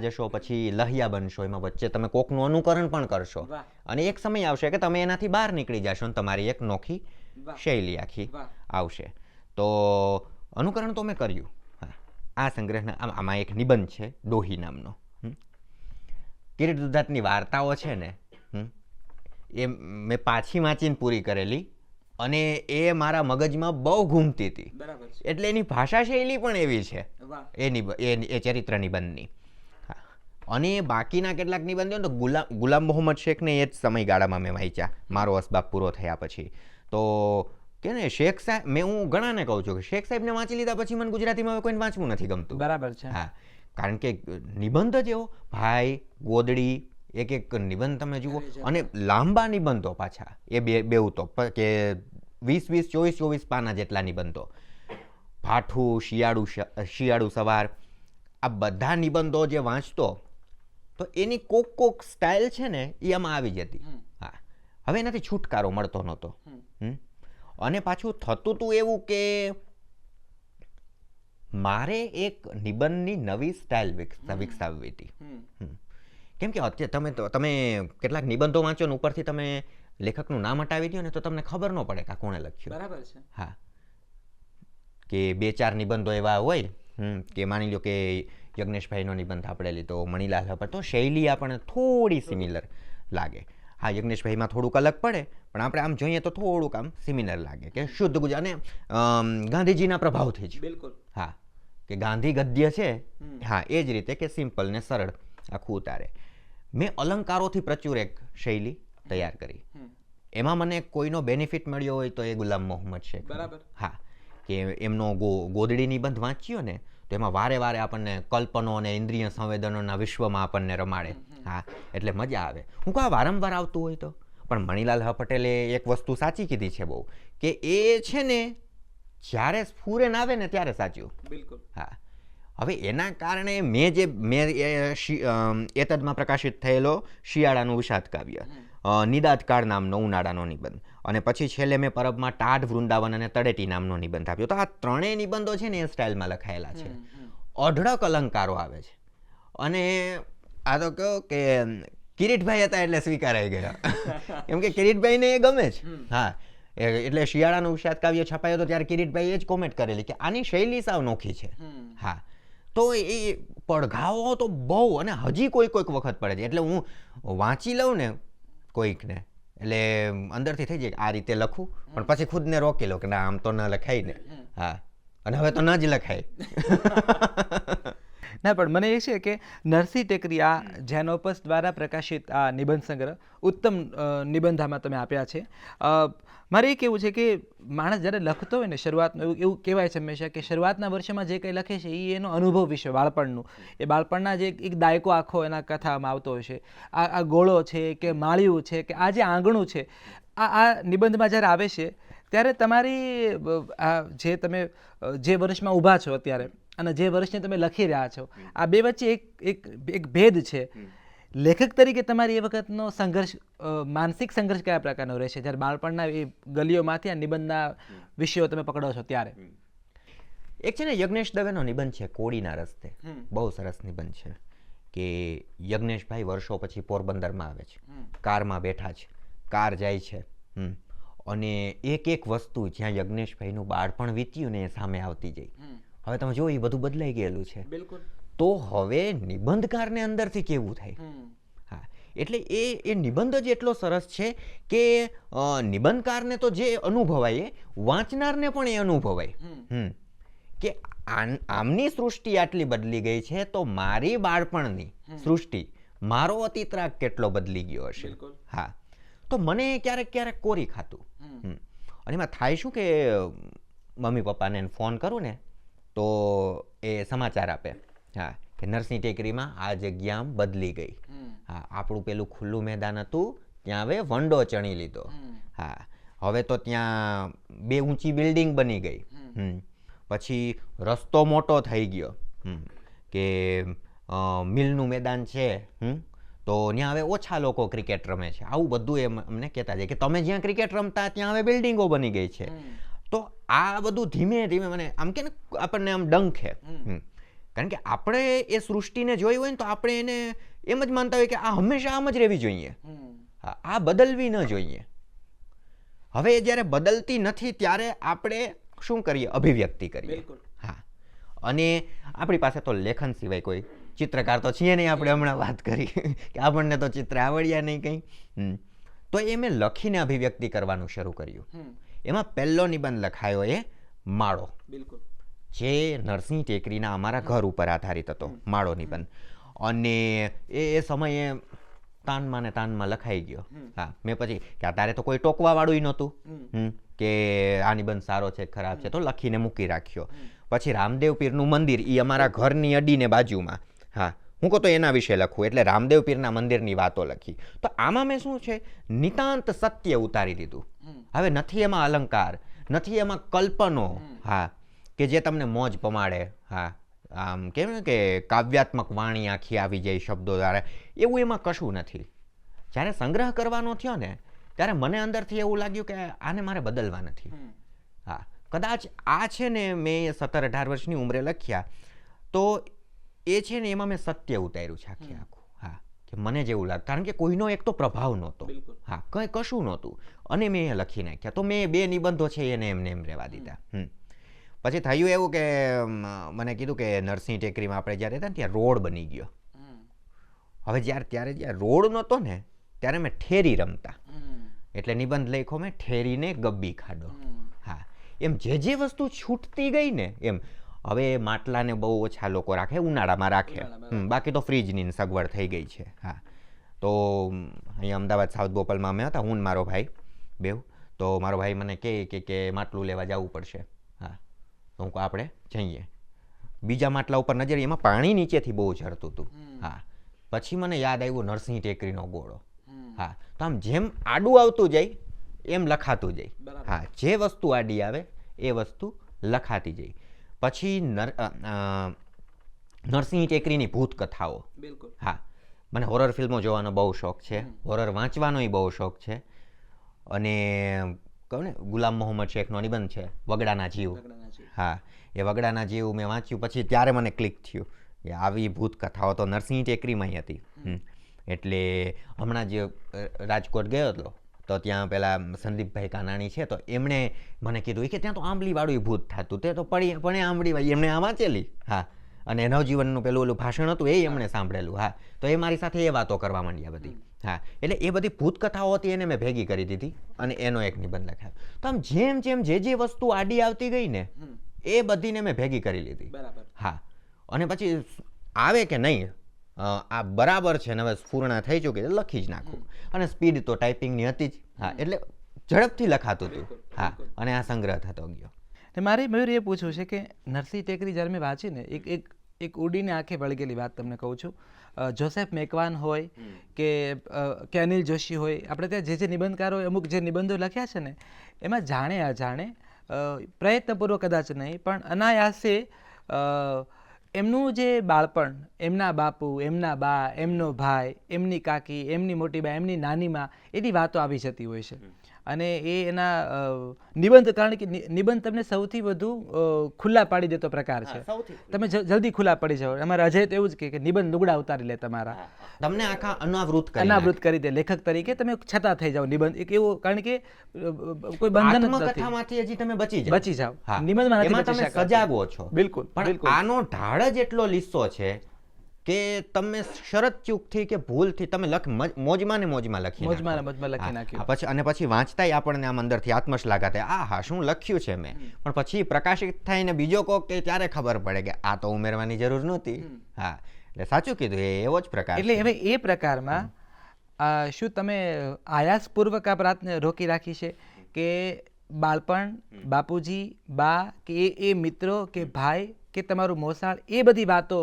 જશો પછી લહિયા બનશો, એમાં વચ્ચે તમે કોકનું અનુકરણ પણ કરશો અને એક સમય આવશે કે તમે એનાથી બહાર નીકળી જશો અને તમારી એક નોખી શૈલી આખી આવશે. તો અનુકરણ તો મેં કર્યું. આ સંગ્રહના આમાં એક નિબંધ છે ડોહી નામનો. કિરીટ દુધાતની વાર્તાઓ છે ને એ મેં પાછી વાંચીને પૂરી કરેલી અને એ મારા મગજમાં બહુ ઘૂમતી હતી. એટલે એની ભાષા શૈલી પણ એવી છે એ ચરિત્ર નિબંધની. અને બાકીના કેટલાક નિબંધો તો ગુલામ મોહમ્મદ શેખને એ જ સમયગાળામાં મેં વાંચ્યા મારો અસબાબ પૂરો થયા પછી. તો કે ને શેખ સાહેબ, મેં હું ઘણાને કહું છું કે શેખ સાહેબને વાંચી લીધા પછી મને ગુજરાતીમાં કોઈને વાંચવું નથી ગમતું. બરાબર છે. હા, કારણ કે નિબંધ જ એવો, ભાઈ, ગોદડી, એક નિબંધ તમે જુઓ અને લાંબા નિબંધો પાછા એ બેઉ તો કે 20-24 પાના જેટલા નિબંધો. ભાઠું, શિયાળુ સવાર, આ બધા નિબંધો જે વાંચતો તો એની કોક સ્ટાઇલ છે ને એ આમાં આવી જતી. હા, હવે એનાથી છુટકારો મળતો નહોતો. અને પાછું થતું હતું એવું કે મારે એક નિબંધની નવી સ્ટાઇલ વિકસાવવી હતી. કેમ કે અત્યારે તમે કેટલાક નિબંધો વાંચો ને ઉપરથી તમે લેખકનું નામ હટાવી દો ને તો તમને ખબર ન પડે કે આ કોણે લખ્યું. બરાબર છે. હા, કે 2-4 નિબંધો એવા હોય કે માની લો કે યજ્ઞેશભાઈનો નિબંધ આપણે લીધો, મણીલાલ હપર, તો શૈલી આપણને થોડી સિમિલર લાગે. હા, યજ્ઞેશભાઈમાં થોડુંક અલગ પડે પણ આપણે આમ જોઈએ તો થોડુંક આમ સિમિલર લાગે કે શુદ્ધ ગુજરાત અને ગાંધીજીના પ્રભાવથી જ. બિલકુલ. હા, કે ગાંધી ગદ્ય છે, હા એ જ રીતે કે સિમ્પલ ને સરળ આખું ઉતારે. મેં અલંકારોથી પ્રચુર એક શૈલી તૈયાર કરી. એમાં મને કોઈનો બેનિફિટ મળ્યો હોય તો એ ગુલામ મોહમ્મદ શેખ. બરાબર. હા, કે એમનો ગોદડી નિબંધ વાંચ્યો ને તો એમાં વારે વારે આપણને કલ્પનો અને ઇન્દ્રિય સંવેદનોના વિશ્વમાં આપણને રમાડે. હા, એટલે મજા આવે. હું કહું વારંવાર આવતું હોય તો પણ મણીલાલ પટેલે એક વસ્તુ સાચી કીધી છે બહુ, કે એ છે ને જ્યારે સ્ફુરેન આવે ને ત્યારે સાચું. બિલકુલ. હા, હવે એના કારણે મેં એતદમાં પ્રકાશિત થયેલો શિયાળાનું વિષાદ કાવ્ય, નિદાતકાળ નામનો ઉનાળાનો નિબંધ, અને પછી છેલ્લે મેં પરબમાં ટાઢ, વૃંદાવન અને તળેટી નામનો નિબંધ આપ્યો. તો આ ત્રણેય નિબંધો છે ને એ સ્ટાઇલમાં લખાયેલા છે. અઢળક અલંકારો આવે છે. અને આ તો કહો કે કિરીટભાઈ હતા એટલે સ્વીકારાઈ ગયા. કેમ કે કિરીટભાઈને એ ગમે જ. હા, એટલે શિયાળાનું વિષાદ કાવ્ય છપાયો તો ત્યારે કિરીટભાઈ એ જ કોમેન્ટ કરેલી કે આની શૈલી સાવ નોખી છે. હા, તો એ પડઘાઓ તો બહુ, અને હજી કોઈક વખત પડે છે. એટલે હું વાંચી લઉં ને કોઈકને એટલે અંદરથી થઈ જાય આ રીતે લખું, પણ પછી ખુદને રોકી લો કે ના આમ તો ન લખાય ને. હા, અને હવે તો ન જ લખાય. ના, પણ મને એ છે કે નરસિંહ ટેકરી આ જેનોપસ દ્વારા પ્રકાશિત આ નિબંધ સંગ્રહ ઉત્તમ નિબંધામાં તમે આપ્યા છે. મારે એ કહેવું છે કે માણસ જ્યારે લખતો હોય ને શરૂઆતમાં, એવું કહેવાય છે હંમેશા કે શરૂઆતના વર્ષમાં જે કંઈ લખે છે એ એનો અનુભવ વિશે, બાળપણનું, એ બાળપણના જે એક દાયકો આખો એના કથામાં આવતો હોય છે. આ ગોળો છે કે માળિયું છે કે આ જે આંગણું છે, આ નિબંધમાં જ્યારે આવે છે ત્યારે તમારી જે તમે જે વર્ષમાં ઊભા છો અત્યારે અને જે વર્ષને તમે લખી રહ્યા છો, આ બે વચ્ચે એક ભેદ છે. લેખક તરીકે તમારી એ વખતનો સંઘર્ષ, માનસિક સંઘર્ષ કયા પ્રકારનો રહેશે જ્યારે બાળપણના એ ગલીઓમાંથી આ નિબંધના વિષયો તમે પકડો છો ત્યારે? એક છે ને યજ્ઞેશ દવેનો નિબંધ છે કોડીના રસ્તે, બહુ સરસ નિબંધ છે. કે યજ્ઞેશભાઈ વર્ષો પછી પોરબંદરમાં આવે છે, કારમાં બેઠા છે, કાર જાય છે, અને એક વસ્તુ જ્યાં યજ્ઞેશભાઈનું બાળપણ વીત્યું ને એ સામે આવતી જાય. હવે તમે જો એ બધું બદલાઈ ગયેલું છે. બિલકુલ. તો હવે નિબંધકારને અંદરથી કેવું થાય? હા, એટલે એ નિબંધ જ એટલો સરસ છે કે નિબંધકારને તો જે અનુભવાય વાંચનારને પણ એ અનુભવાય. કે આમની સૃષ્ટિ આટલી બદલી ગઈ છે તો મારી બાળપણની સૃષ્ટિ, મારો અતિત્રાગ કેટલો બદલી ગયો હશે. હા, તો મને ક્યારેક કોરી ખાતું. અને એમાં થાય શું કે મમ્મી પપ્પાને ફોન કરું ને તો એ સમાચાર આપે, હા, કે નરસિંહ ટેકરીમાં આ જગ્યા બદલી ગઈ. હા, આપણું પેલું ખુલ્લું મેદાન હતું ત્યાં હવે વંડો ચણી લીધો. હા, હવે તો ત્યાં 2 ઊંચી બિલ્ડિંગ બની ગઈ. પછી રસ્તો મોટો થઈ ગયો, કે મિલનું મેદાન છે, તો ત્યાં હવે ઓછા લોકો ક્રિકેટ રમે છે. આવું બધું એમ અમને કહેતા જાય કે તમે જ્યાં ક્રિકેટ રમતા ત્યાં હવે બિલ્ડિંગો બની ગઈ છે. તો આ બધું ધીમે ધીમે મને આમ કે આપણને આમ ડંખે. કારણ કે આપણે એ સૃષ્ટિને જોઈ હોય ને તો આપણે એને એમ જ માનતા હોય કે આ હંમેશા આમ જ રહેવી જોઈએ, આ બદલવી ન જોઈએ. હવે જ્યારે બદલતી નથી ત્યારે આપણે શું કરીએ? અભિવ્યક્તિ કરીએ. હા, અને આપણી પાસે તો લેખન સિવાય કોઈ ચિત્રકાર તો છીએ નહીં. આપણે હમણાં વાત કરી કે આપણને તો ચિત્ર આવડ્યા નહીં કંઈ. તો એ મેં લખીને અભિવ્યક્તિ કરવાનું શરૂ કર્યું. એમાં પહેલો નિબંધ લખાયો એ માળો. બિલકુલ. જે નરસિંહ ટેકરીના અમારા ઘર ઉપર આધારિત હતો, માળો નિબંધ. અને એ સમયે તાનમાં લખાઈ ગયો. હા, મેં પછી કે તારે તો કોઈ ટોકવા વાળું નહોતું કે આ નિબંધ સારો છે ખરાબ છે, તો લખીને મૂકી રાખ્યો. પછી રામદેવ પીરનું મંદિર, એ અમારા ઘરની અડીને બાજુમાં. હા, હું કહું તો એના વિશે લખું, એટલે રામદેવ પીરના મંદિરની વાતો લખી. તો આમાં મેં શું છે, નિતાંત સત્ય ઉતારી દીધું. હવે નથી એમાં અલંકાર, નથી એમાં કલ્પનો. હા, કે જે તમને મોજ પમાડે. હા, આમ કેમ ને કે કાવ્યાત્મક વાણી આખી આવી જાય શબ્દો દ્વારા, એવું એમાં કશું નથી. જ્યારે સંગ્રહ કરવાનો થયો ને ત્યારે મને અંદરથી એવું લાગ્યું કે આને મારે બદલવા નથી. હા, કદાચ આ છે ને મેં 17-18 વર્ષની ઉંમરે લખ્યા તો એ છે ને એમાં મેં સત્ય ઉતાર્યું છે આખે આખું. હા, કે મને જેવું લાગે, કારણ કે કોઈનો એક તો પ્રભાવ નહોતો. હા, કંઈ કશું નહોતું અને મેં એ લખી નાખ્યા. તો મેં 2 નિબંધો છે એને એમને એમ રહેવા દીધા. પછી થયું એવું કે મને કીધું કે નરસિંહ ટેકરીમાં આપણે જ્યારે હતા ને ત્યાં રોડ બની ગયો. હવે જ્યારે રોડ નહોતો ને ત્યારે મેં ઠેરી રમતા, એટલે નિબંધ લખ્યો મેં ઠેરીને ગબ્બી ખાડો. હા, એમ જે વસ્તુ છૂટતી ગઈ ને એમ. હવે માટલાને બહુ ઓછા લોકો રાખે, ઉનાળામાં રાખે, બાકી તો ફ્રીજની સગવડ થઈ ગઈ છે. હા, તો અહીંયા અમદાવાદ સાઉથ બોપલમાં અમે હતા, હું ને મારો ભાઈ બેવ. તો મારો ભાઈ મને કહે કે માટલું લેવા જવું પડશે. હા, તો હું આપણે જઈએ. બીજા માટલા ઉપર નજર, એમાં પાણી નીચેથી બહુ ઝરતું હતું. હા, પછી મને યાદ આવ્યું નરસિંહ ટેકરીનો ગોળો. હા, તો આમ જેમ આડું આવતું જાય એમ લખાતું જાય. હા, જે વસ્તુ આડી આવે એ વસ્તુ લખાતી જાય. પછી નરસિંહ ટેકરીની ભૂત કથાઓ. હા, મને હોરર ફિલ્મો જોવાનો બહુ શોખ છે, હોરર વાંચવાનોય બહુ શોખ છે. અને કહું ને, ગુલામ મોહમ્મદ શેખનો નિબંધ છે વગડાના જીવ. હા, એ વગડાના જીવ મેં વાંચ્યું પછી ત્યારે મને ક્લિક થયું કે આવી ભૂત કથાઓ તો નરસિંહ ટેકરીમાં હતી. એટલે હમણાં જ રાજકોટ ગયો હતો તો ત્યાં પેલા સંદીપભાઈ કાનાણી છે, તો એમણે મને કીધું કે ત્યાં તો આંબલીવાળું ભૂત થતું, તે તો પણ આંબલીવાળી એમણે આ વાંચેલી. હા, અને નવજીવનનું પેલું ઓલું ભાષણ હતું એ એમણે સાંભળેલું. હા, તો એ મારી સાથે એ વાતો કરવા માંડ્યા બધી. હા, એટલે એ બધી ભૂત કથાઓ હતી એને મેં ભેગી કરી દીધી અને એનો એક નિબંધ લખાયો. તો આમ જેમ જે વસ્તુ આડી આવતી ગઈ ને એ બધીને મેં ભેગી કરી લીધી. હા, અને પછી આવે કે નહીં આ બરાબર છે ને હવે પૂર્ણ થઈ ચૂકી છે, લખી જ નાખું. અને સ્પીડ તો ટાઈપિંગની હતી જ. હા, એટલે ઝડપથી લખાતું હતું. હા, અને આ સંગ્રહ થતો ગયો. મારે મયુર એ પૂછવું છે કે નરસિંહ ટેકરી જ્યારે મેં વાંચી ને એક ઉડીને આંખે વળગેલી વાત તમને કહું છું. જોસેફ મેકવાન હોય કે અનિલ જોશી હોય, આપણે ત્યાં જે નિબંધકારોએ અમુક જે નિબંધો લખ્યા છે ને એમાં જાણે અજાણે પ્રયત્નપૂર્વક કદાચ નહીં પણ અનાયાસે એમનું જે બાળપણ, એમના બાપુ, એમના બા, એમનો ભાઈ, એમની કાકી, એમની મોટી બા, એમની નાની માં, એની વાતો આવી જતી હોય છે. અને એ એના નિબંધ, કારણ કે નિબંધ તમને સૌથી વધુ ખુલ્લા પાડી દેતો પ્રકાર છે. તમે જલ્દી ખુલ્લા પડી જાઓ. અમારા અજય તો એવું જ કે નિબંધ લુગડા ઉતારી લે તમારા, તમને આખા અનાવૃત કરી દે. લેખક તરીકે તમે છતાં થઈ જાઓ નિબંધ એક એવું, કારણ કે કોઈ બંધન જ નથી. કથામાંથી હજી તમે બચી જાઓ. નિબંધમાં નથી બચી તમે સજાગો છો. બિલકુલ. પણ આનો ઢાળ જ એટલો લીસો છે કે તમે શરત ચૂકથી કે ભૂલથી તમે મોજમાં લખી નાખ્યું. પછી વાંચતાય આપણને આમ અંદરથી આત્મશ્લાઘા થાય, આ હા શું લખ્યું છે મેં. પણ પછી પ્રકાશિત થાય ને બીજો કોક કે ત્યારે ખબર પડે કે આ તો ઉમેરવાની જરૂર નહોતી. હા, એટલે સાચું કીધું, એવો જ પ્રકાર. એટલે હવે એ પ્રકારમાં શું તમે આયાસપૂર્વક આ પ્રાર્થના રોકી રાખી છે કે બાળપણ, બાપુજી, બા કે એ મિત્રો કે ભાઈ કે તમારું મોસાળ, એ બધી વાતો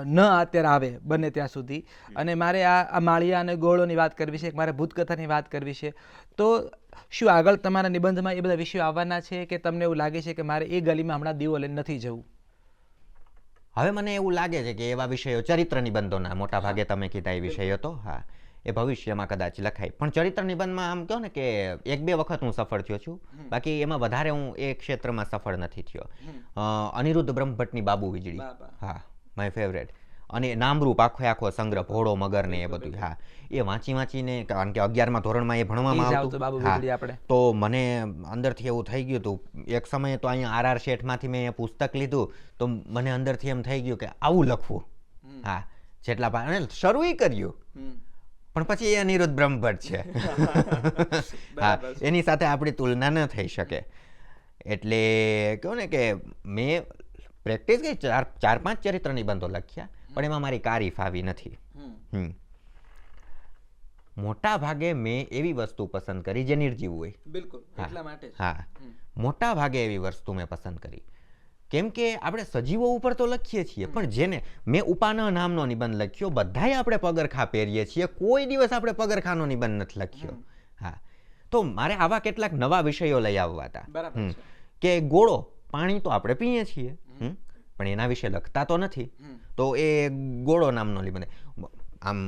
ન અત્યારે આવે બને ત્યાં સુધી, અને મારે આ માળિયા અને ગોળોની વાત કરવી છે, મારે ભૂતકથાની વાત કરવી છે, તો શું આગળ તમારા નિબંધમાં એ બધા વિષયો આવવાના છે કે તમને એવું લાગે છે કે મારે એ ગલીમાં હમણાં દીવો લઈને નથી જવું? હવે મને એવું લાગે છે કે એવા વિષયો ચરિત્ર નિબંધોના મોટા ભાગે તમે કીધા એ વિષયો તો હા એ ભવિષ્યમાં કદાચ લખાય. પણ ચરિત્ર નિબંધમાં આમ કહો ને કે 1-2 વખત હું સફળ થયો છું, બાકી એમાં વધારે હું એ ક્ષેત્રમાં સફળ નથી થયો. અનિરુદ્ધ બ્રહ્મભટ્ટની બાબુ વીજળી, હા, માય ફેવરેટ. અને નામરૂપ આખો સંગ્રહ ભોળો મગર ને એ બધું. હા, એ વાંચીને, કારણ કે 11મા ધોરણમાં એ ભણવામાં આવતું, તો મને અંદરથી એવું થઈ ગયું હતું. એક સમયે તો અહીંયા RR શેઠમાંથી મેં એ પુસ્તક લીધું તો મને અંદરથી એમ થઈ ગયું કે આવું લખવું. હા, જેટલા અને શરૂ કર્યું. પણ પછી એ અનિરુદ્ધ બ્રહ્મભટ્ટ છે. હા, એની સાથે આપણી તુલના ન થઈ શકે. એટલે કહું ને કે મેં પ્રેક્ટિસ કરી, 4-5 ચરિત્ર નિબંધો લખ્યા, પણ એમાં મારી કારી ફાવી નથી. મોટા ભાગે મેં એવી વસ્તુ પસંદ કરી જે નિર્જીવ હોય. બિલકુલ, એટલા માટે. હા, મોટા ભાગે એવી વસ્તુ મેં પસંદ કરી. કેમ કે આપણે સજીવો ઉપર તો લખીએ છીએ, પણ જેને મેં ઉપાના નામનો નિબંધ લખ્યો, બધાય આપણે પગરખા પહેરીએ છીએ, કોઈ દિવસ આપણે પગરખાનો નિબંધ નથી લખ્યો. હા, તો મારે આવા કેટલાક નવા વિષયો લઈ આવવા હતા કે ગોળો પાણી તો આપણે પીએ છીએ, પણ એના વિશે લખતા તો નથી. તો એ ગોળો નામનો નિબંધ, આમ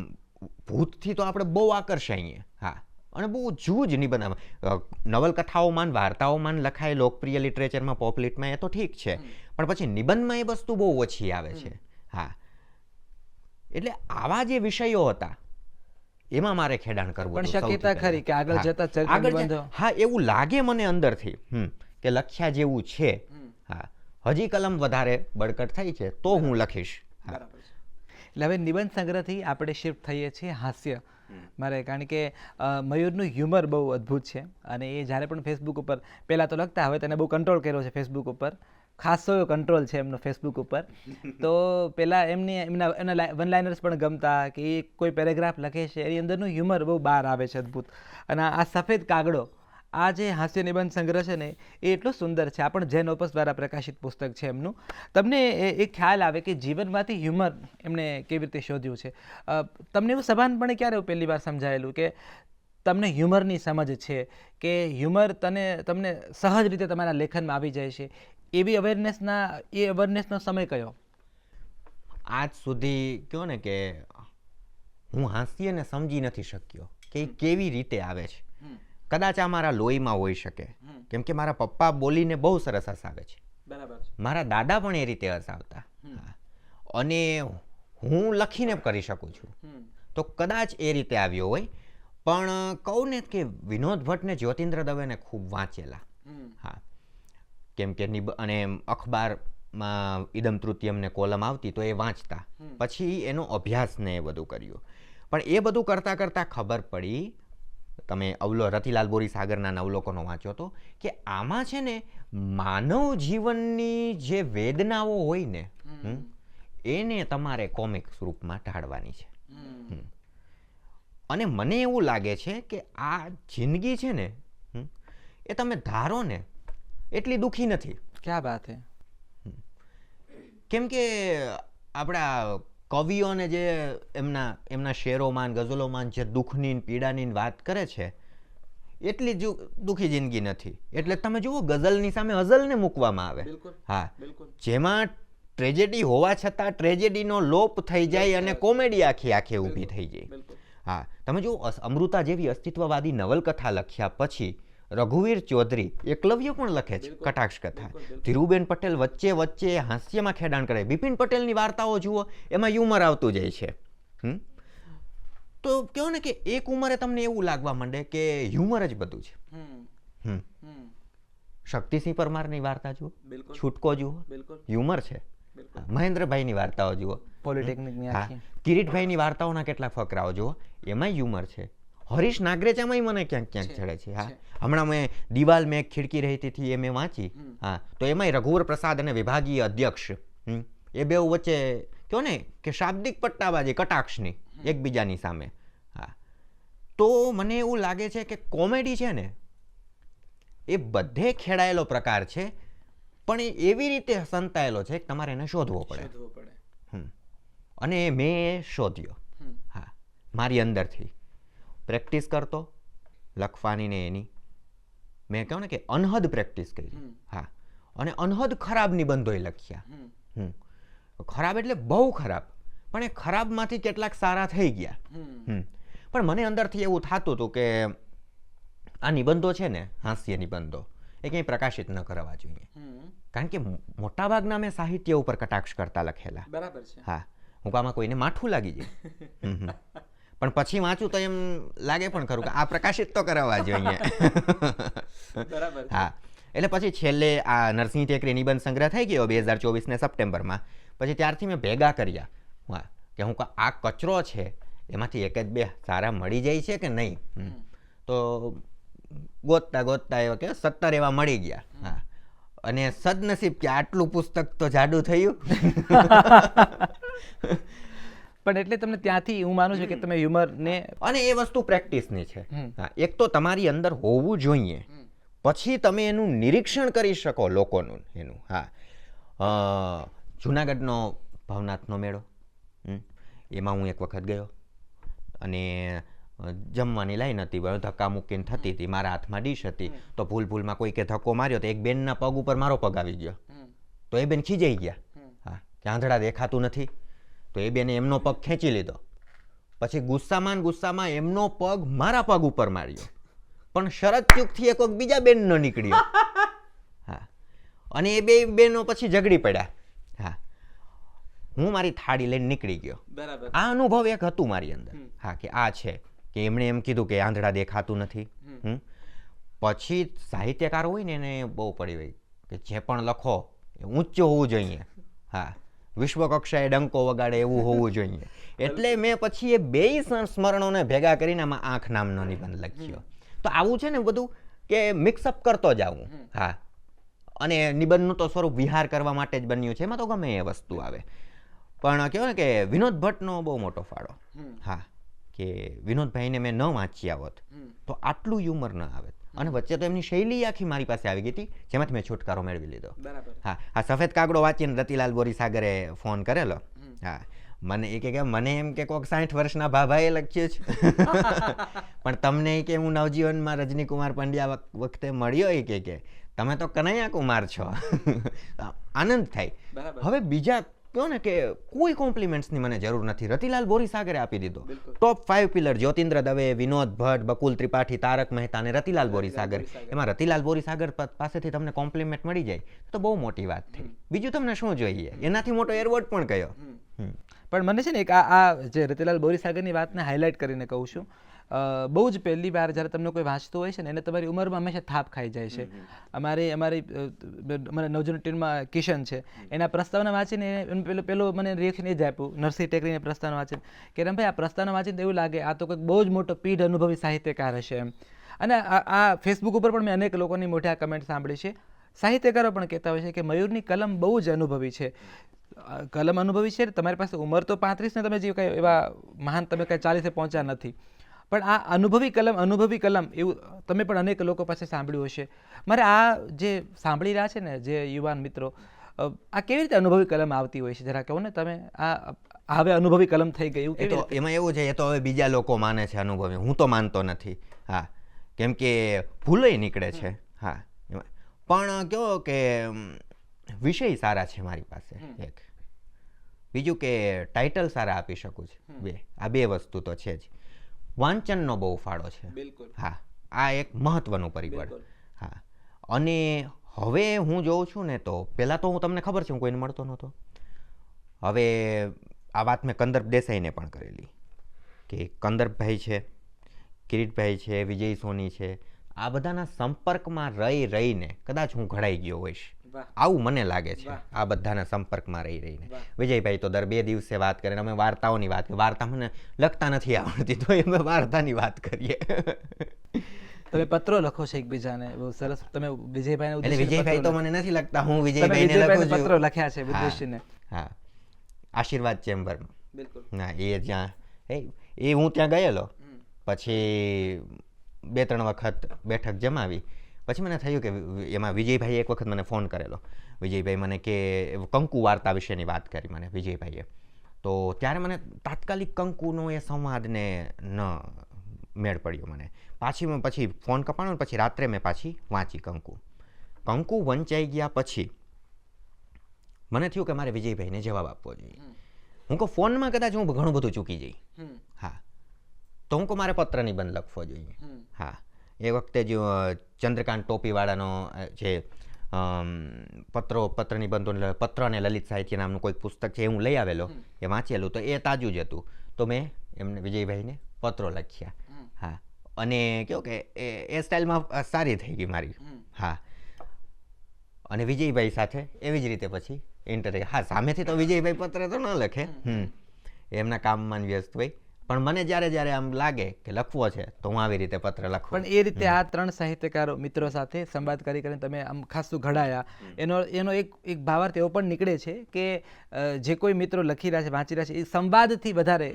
ભૂતથી તો આપણે બહુ આકર્ષાઈએ. હા, અને બહુ જૂજ નિબંધ, નવલકથાઓમાં વાર્તાઓમાં લખાય લોકપ્રિય લિટરેચરમાં પોપલિટમાં એ તો ઠીક છે, પણ પછી નિબંધમાં એ વસ્તુ બહુ ઓછી આવે છે. હા, એટલે આવા જે વિષયો હતા એમાં મારે ખેડાણ કરવું પણ હતું સૌથી શક્યતા પહેલા. ખરી કે આગળ હા, જતા ચરિત્ર આગળ નિબંધો? હા, એવું લાગે મને અંદરથી કે લખ્યા જેવું છે. હા, હજી કલમ વધારે બળકટ થઈ છે તો હું લખીશ. હા. એટલે હવે નિબંધ સંગ્રહથી આપણે શિફ્ટ થઈએ છીએ હાસ્ય મારે, કારણ કે મયુરનું હ્યુમર બહુ અદ્ભુત છે અને એ જ્યારે પણ ફેસબુક ઉપર પહેલાં તો લખતા, હવે તેને બહુ કંટ્રોલ કર્યો છે ફેસબુક ઉપર, ખાસો એવો કંટ્રોલ છે એમનો ફેસબુક ઉપર. તો પહેલાં એમના વન લાઇનર્સ પણ ગમતા, કે એ કોઈ પેરેગ્રાફ લખે છે એની અંદરનું હ્યુમર બહુ બહાર આવે છે, અદ્ભુત. અને આ સફેદ કાગડો, આ જે હાસ્ય નિબંધ સંગ્રહ છે ને એ એટલો સુંદર છે. આ પણ જેન ઓપસ દ્વારા પ્રકાશિત પુસ્તક છે એમનું. તમને એક ખ્યાલ આવે કે જીવનમાંથી હ્યુમર એમણે કેવી રીતે શોધ્યું છે? તમને એવું સભાનપણે ક્યારે પહેલી વાર સમજાયેલું કે તમને હ્યુમરની સમજ છે, કે હ્યુમર તમને સહજ રીતે તમારા લેખનમાં આવી જાય છે, એવી અવેરનેસનો સમય કયો? આજ સુધી કહો ને કે હું હાસ્યને સમજી નથી શક્યો કે એ કેવી રીતે આવે છે. કદાચ આ મારા લોહીમાં હોઈ શકે, કેમ કે મારા પપ્પા બોલીને બહુ સરસ હસાવે છે. બરાબર. મારા દાદા પણ એ રીતે હસાવતા. અને હું લખીને કરી શકું છું, તો કદાચ એ રીતે આવ્યો હોય. પણ કહું ને કે વિનોદ ભટ્ટ ને જ્યોતિન્દ્ર દવેને ખૂબ વાંચેલા. હા, કેમ કે અને અખબારમાં ઇદમ તૃતીયમને કોલમ આવતી તો એ વાંચતા, પછી એનો અભ્યાસ ને એ બધું કર્યું. પણ એ બધું કરતાં કરતાં ખબર પડી, તમે રતિલાલ બોરીસાગરના નવલોકનો વાંચો તો, કે આમાં છે ને માનવ જીવનની જે વેદનાઓ હોય ને એને તમારે કોમિક સ્વરૂપમાં ઢાળવાની છે. અને મને એવું લાગે છે કે આ જિંદગી છે ને એ તમે ધારો ને એટલી દુઃખી નથી. ક્યાં વાત હે. કેમ કે આપણા કવિઓને જે એમના શેરોમાં ગઝલોમાં જે દુઃખની પીડાની વાત કરે છે એટલી જ દુઃખી જિંદગી નથી. એટલે તમે જુઓ ગઝલની સામે અઝલને મૂકવામાં આવે. હા, જેમાં ટ્રેજેડી હોવા છતાં ટ્રેજેડીનો લોપ થઈ જાય અને કોમેડી આખે ઊભી થઈ જાય. હા, તમે જુઓ અમૃતા જેવી અસ્તિત્વવાદી નવલકથા લખ્યા પછી રઘુવીર ચૌધરી એકલવ્ય પણ લખે છે, કટાક્ષ કથા. ધીરુબેન પટેલ વચ્ચે હાસ્યમાં ખેડાણ કરે. બિપિન પટેલની વાર્તાઓ જુઓ, એમાં હ્યુમર આવતું જાય છે. તો કહો ને કે એક ઉંમરે તમને એવું લાગવા માંડે કે હ્યુમર જ બધું છે. શક્તિસિંહ પરમારની વાર્તા જુઓ, છૂટકો જુઓ, હ્યુમર છે. મહેન્દ્રભાઈની વાર્તાઓ જુઓ, પોલિટેકનિકની આખી. કિરીટભાઈની વાર્તાઓના કેટલાક ફકરાઓ જુઓ, એમાં હ્યુમર છે. હરીશ નાગરેચામાંય મને ક્યાંક ચડે છે. હા, હમણાં મેં દિવાલ મેં એક ખિડકી રહેતી હતી એ મેં વાંચી. હા, તો એમાંય રઘુવર પ્રસાદ અને વિભાગીય અધ્યક્ષ એ બે વચ્ચે કહો ને કે શાબ્દિક પટ્ટાબાજી કટાક્ષની એકબીજાની સામે. હા, તો મને એવું લાગે છે કે કોમેડી છે ને એ બધે ખેડાયેલો પ્રકાર છે, પણ એ એવી રીતે સંતાયેલો છે કે તમારે એને શોધવો પડે. અને મેં શોધ્યો. હા, મારી અંદરથી પ્રેક્ટિસ કરતો લખવાની ને એની મેં કહું ને કે અનહદ પ્રેક્ટિસ કરી. હા, અને અનહદ ખરાબ નિબંધોય લખ્યા. ખરાબ એટલે બહુ ખરાબ, પણ એ ખરાબમાંથી કેટલાક સારા થઈ ગયા. પણ મને અંદરથી એવું થતું હતું કે આ નિબંધો છે ને, હાસ્ય નિબંધો, એ કંઈ પ્રકાશિત ન કરવા જોઈએ. કારણ કે મોટાભાગના મેં સાહિત્ય ઉપર કટાક્ષ કરતા લખેલા. બરાબર છે. હા, હું આમાં કોઈને માઠું લાગી જાય. પણ પછી વાંચું તો એમ લાગે પણ ખરું કે આ પ્રકાશિત તો કરાવવા જોઈએ. બરાબર. હા, એટલે પછી છેલ્લે આ નરસિંહ ટેકરી નિબંધ સંગ્રહ થઈ ગયો 2024 સપ્ટેમ્બરમાં. પછી ત્યારથી મેં ભેગા કર્યા. હા, કે હું આ કચરો છે એમાંથી એક જ બે સારા મળી જાય છે કે નહીં. તો ગોતતા એવા કે 17 એવા મળી ગયા. હા, અને સદનસીબ કે આટલું પુસ્તક તો જાડું થયું. પણ એટલે તમને ત્યાંથી હું માનું છું કે તમે હ્યુમરને, અને એ વસ્તુ પ્રેક્ટિસની છે. હા, એક તો તમારી અંદર હોવું જોઈએ, પછી તમે એનું નિરીક્ષણ કરી શકો લોકોનું એનું. હા, જુનાગઢનો ભવનાથનો મેળો, એમાં હું એક વખત ગયો અને જમવાની લાઈન હતી, ધક્કા મૂકીને થતી હતી, મારા હાથમાં ડીશ હતી, તો ભૂલમાં કોઈકે ધક્કો માર્યો તો એક બેનના પગ ઉપર મારો પગ આવી ગયો, તો એ બેન ખીજાઈ ગયા, હા કે આંધળા દેખાતું નથી, તો એ બેને એમનો પગ ખેંચી લીધો, પછી ગુસ્સામાં એમનો પગ મારા પગ ઉપર માર્યો, પણ શરત ચૂકથી એક વખત બીજા બેનનો નીકળ્યો, હા, અને એ બે બેનો પછી ઝઘડી પડ્યા, હા, હું મારી થાળી લઈને નીકળી ગયો. બરાબર. આ અનુભવ એક હતું મારી અંદર, હા, કે આ છે કે એમણે એમ કીધું કે આંધળા દેખાતું નથી. પછી સાહિત્યકાર હોય ને એને બહુ પડી હોય કે જે પણ લખો એ ઊંચું હોવું જોઈએ, હા, વિશ્વ કક્ષાએ ડંકો વગાડે એવું હોવું જોઈએ. એટલે મેં પછી એ બેય સ્મરણોને ભેગા કરીને આમાં આંખ નામનો નિબંધ લખ્યો. તો આવું છે ને બધું કે મિક્સઅપ કરતો જાઉં, હા, અને નિબંધનું તો સ્વરૂપ વિહાર કરવા માટે જ બન્યું છે, એમાં તો ગમે એ વસ્તુ આવે. પણ કહેવાય ને કે વિનોદ ભટ્ટનો બહુ મોટો ફાળો, હા, કે વિનોદભાઈને મેં ન વાંચ્યા હોત તો આટલું હ્યુમર ન આવે, અને વચ્ચે તો એમની શૈલી આખી મારી પાસે આવી ગઈ હતી, જેમાંથી મેં છુટકારો મેળવી લીધો. હા, આ સફેદ કાગડો વાંચીને રતિલાલ બોરીસાગરે ફોન કરેલો, હા, મને એ કે મને એમ કે કોઈક 60 વર્ષના ભાભાએ લખ્યું છે, પણ તમને કે હું નવજીવનમાં રજનીકુમાર પંડ્યા વખતે મળ્યો એ કે તમે તો કનૈયા કુમાર છો. આનંદ થાય. હવે બીજા કહો ને કે કોઈ કોમ્પ્લિમેન્ટ્સની મને જરૂર નથી, રતિલાલ બોરીસાગરે આપી દીધો. ટોપ 5 પિલર જ્યોતિન્દ્ર દવે, વિનોદ ભટ્ટ, બકુલ ત્રિપાઠી, તારક મહેતા અને રતિલાલ બોરીસાગર. એમાં રતિલાલ બોરીસાગર પાસેથી તમને કોમ્પ્લિમેન્ટ મળી જાય તો બહુ મોટી વાત થઈ. બીજું તમને શું જોઈએ? એનાથી મોટો એવોર્ડ પણ કયો. પણ મને છે ને એક આ જે રતિલાલ બોરીસાગરની વાતને હાઇલાઇટ કરીને કહું છું, બહુ જ પહેલી વાર જ્યારે તમને કોઈ વાંચતું હોય છે ને એને તમારી ઉંમરમાં હંમેશા થાપ ખાઈ જાય છે. અમારી નવજીવન ટીમમાં કિશન છે, એના પ્રસ્તાવના વાંચીને પેલું મને રિએક્શન એ જ આપ્યું, નરસિંહ ટેકરીને પ્રસ્તાવના વાંચીને કે રમભાઈ આ પ્રસ્તાવના વાંચીને એવું લાગે આ તો કંઈક બહુ જ મોટો પીઢ અનુભવી સાહિત્યકાર હશે એમ. અને આ ફેસબુક ઉપર પણ મેં અનેક લોકોની મોટી આ કમેન્ટ સાંભળી છે. સાહિત્યકારો પણ કહેતા હોય છે કે મયુરની કલમ બહુ જ અનુભવી છે. કલમ અનુભવી છે, તમારી પાસે ઉંમર તો 35 ને તમે જે કંઈ એવા મહાન તમે કંઈ 40 પહોંચ્યા નથી, પણ આ અનુભવી કલમ એવું તમે પણ અનેક લોકો પાસે સાંભળ્યું હશે. મારે આ જે સાંભળી રહ્યા છે ને જે યુવાન મિત્રો, આ કેવી રીતે અનુભવી કલમ આવતી હોય છે જરા કહો ને તમે. આ હવે અનુભવી કલમ થઈ ગયું એ તો એમાં એવું છે, એ તો હવે બીજા લોકો માને છે અનુભવી, હું તો માનતો નથી. હા, કેમ કે ભૂલોય નીકળે છે. હા, પણ કહો કે વિષય સારા છે મારી પાસે, એક બીજું કે ટાઇટલ સારા આપી શકું છું, આ બે વસ્તુ તો છે જ. વાંચનનો બહુ ફાળો છે. હા, આ એક મહત્વનું પરિબળ. હા, અને હવે હું જોઉં છું ને તો પહેલાં તો હું તમને ખબર છે હું કોઈને મળતો નહોતો. હવે આ વાત મેં કંદર્પ દેસાઈને પણ કરેલી કે કંદર્પભાઈ છે, કિરીટભાઈ છે, વિજય સોની છે, આ બધાના સંપર્કમાં રહીને કદાચ હું ઘડાઈ ગયો હોઈશ, આવું મને લાગે છે. આ બધાના સંપર્કમાં રહીને વિજયભાઈ તો દર 2 દિવસે વાત કરે, અમે વાર્તાઓની વાત કરીએ. વાર્તા મને લખતા નથી આવડતી તો અમે વાર્તાની વાત કરીએ. તમે પત્રો લખો છો એકબીજાને, બહુ સરસ. તમે વિજયભાઈને એટલે વિજયભાઈ તો મને નથી લખતા, હું વિજયભાઈને લખું છું. પત્રો લખ્યા છે વિદેશીને. હા, આશીર્વાદ ચેમ્બરમાં. બિલકુલ. ના, એ જ્યાં એ હું ત્યાં ગયેલો, પછી 2-3 વખત બેઠક જમાવી, પછી મને થયું કે એમાં વિજયભાઈએ એક વખત મને ફોન કરેલો. વિજયભાઈ મને કે કંકુ વાર્તા વિશેની વાત કરી મને વિજયભાઈએ, તો ત્યારે મને તાત્કાલિક કંકુનો એ સંવાદને ન મેળ પડ્યો મને. પછી ફોન કપાણો, પછી રાત્રે મેં પાછી વાંચી કંકુ વંચાઈ ગયા પછી મને થયું કે મારે વિજયભાઈને જવાબ આપવો જોઈએ. હું કહું ફોનમાં કદાચ હું ઘણું બધું ચૂકી જઈ, હા, તો હું કહું મારે પત્ર નિબંધ લખવો જોઈએ. હા, એ વખતે જ ચંદ્રકાંત ટોપીવાળાનો જે પત્ર નિબંધો, પત્ર અને લલિત સાહિત્ય નામનું કોઈક પુસ્તક છે એ હું લઈ આવેલો, એ વાંચેલું, તો એ તાજું જ હતું. તો મેં એમને વિજયભાઈને પત્રો લખ્યા. હા, અને કહો કે એ સ્ટાઇલમાં સારી થઈ ગઈ મારી. હા, અને વિજયભાઈ સાથે એવી જ રીતે પછી ઇન્ટરેક્ટ. હા, સામેથી તો વિજયભાઈ પત્ર તો ન લખે, એમના કામમાં વ્યસ્ત હોય, પણ મને જ્યારે આમ લાગે કે લખવો છે તો હું આવી રીતે પત્ર લખું. પણ એ રીતે આ 3 સાહિત્યકારો મિત્રો સાથે સંવાદ કરીને તમે આમ ખાસું ઘડાયા, એનો એક ભાવાર્થ એવો પણ નીકળે છે કે જે કોઈ મિત્રો લખી રહ્યા છે, વાંચી રહ્યા છે, એ સંવાદથી વધારે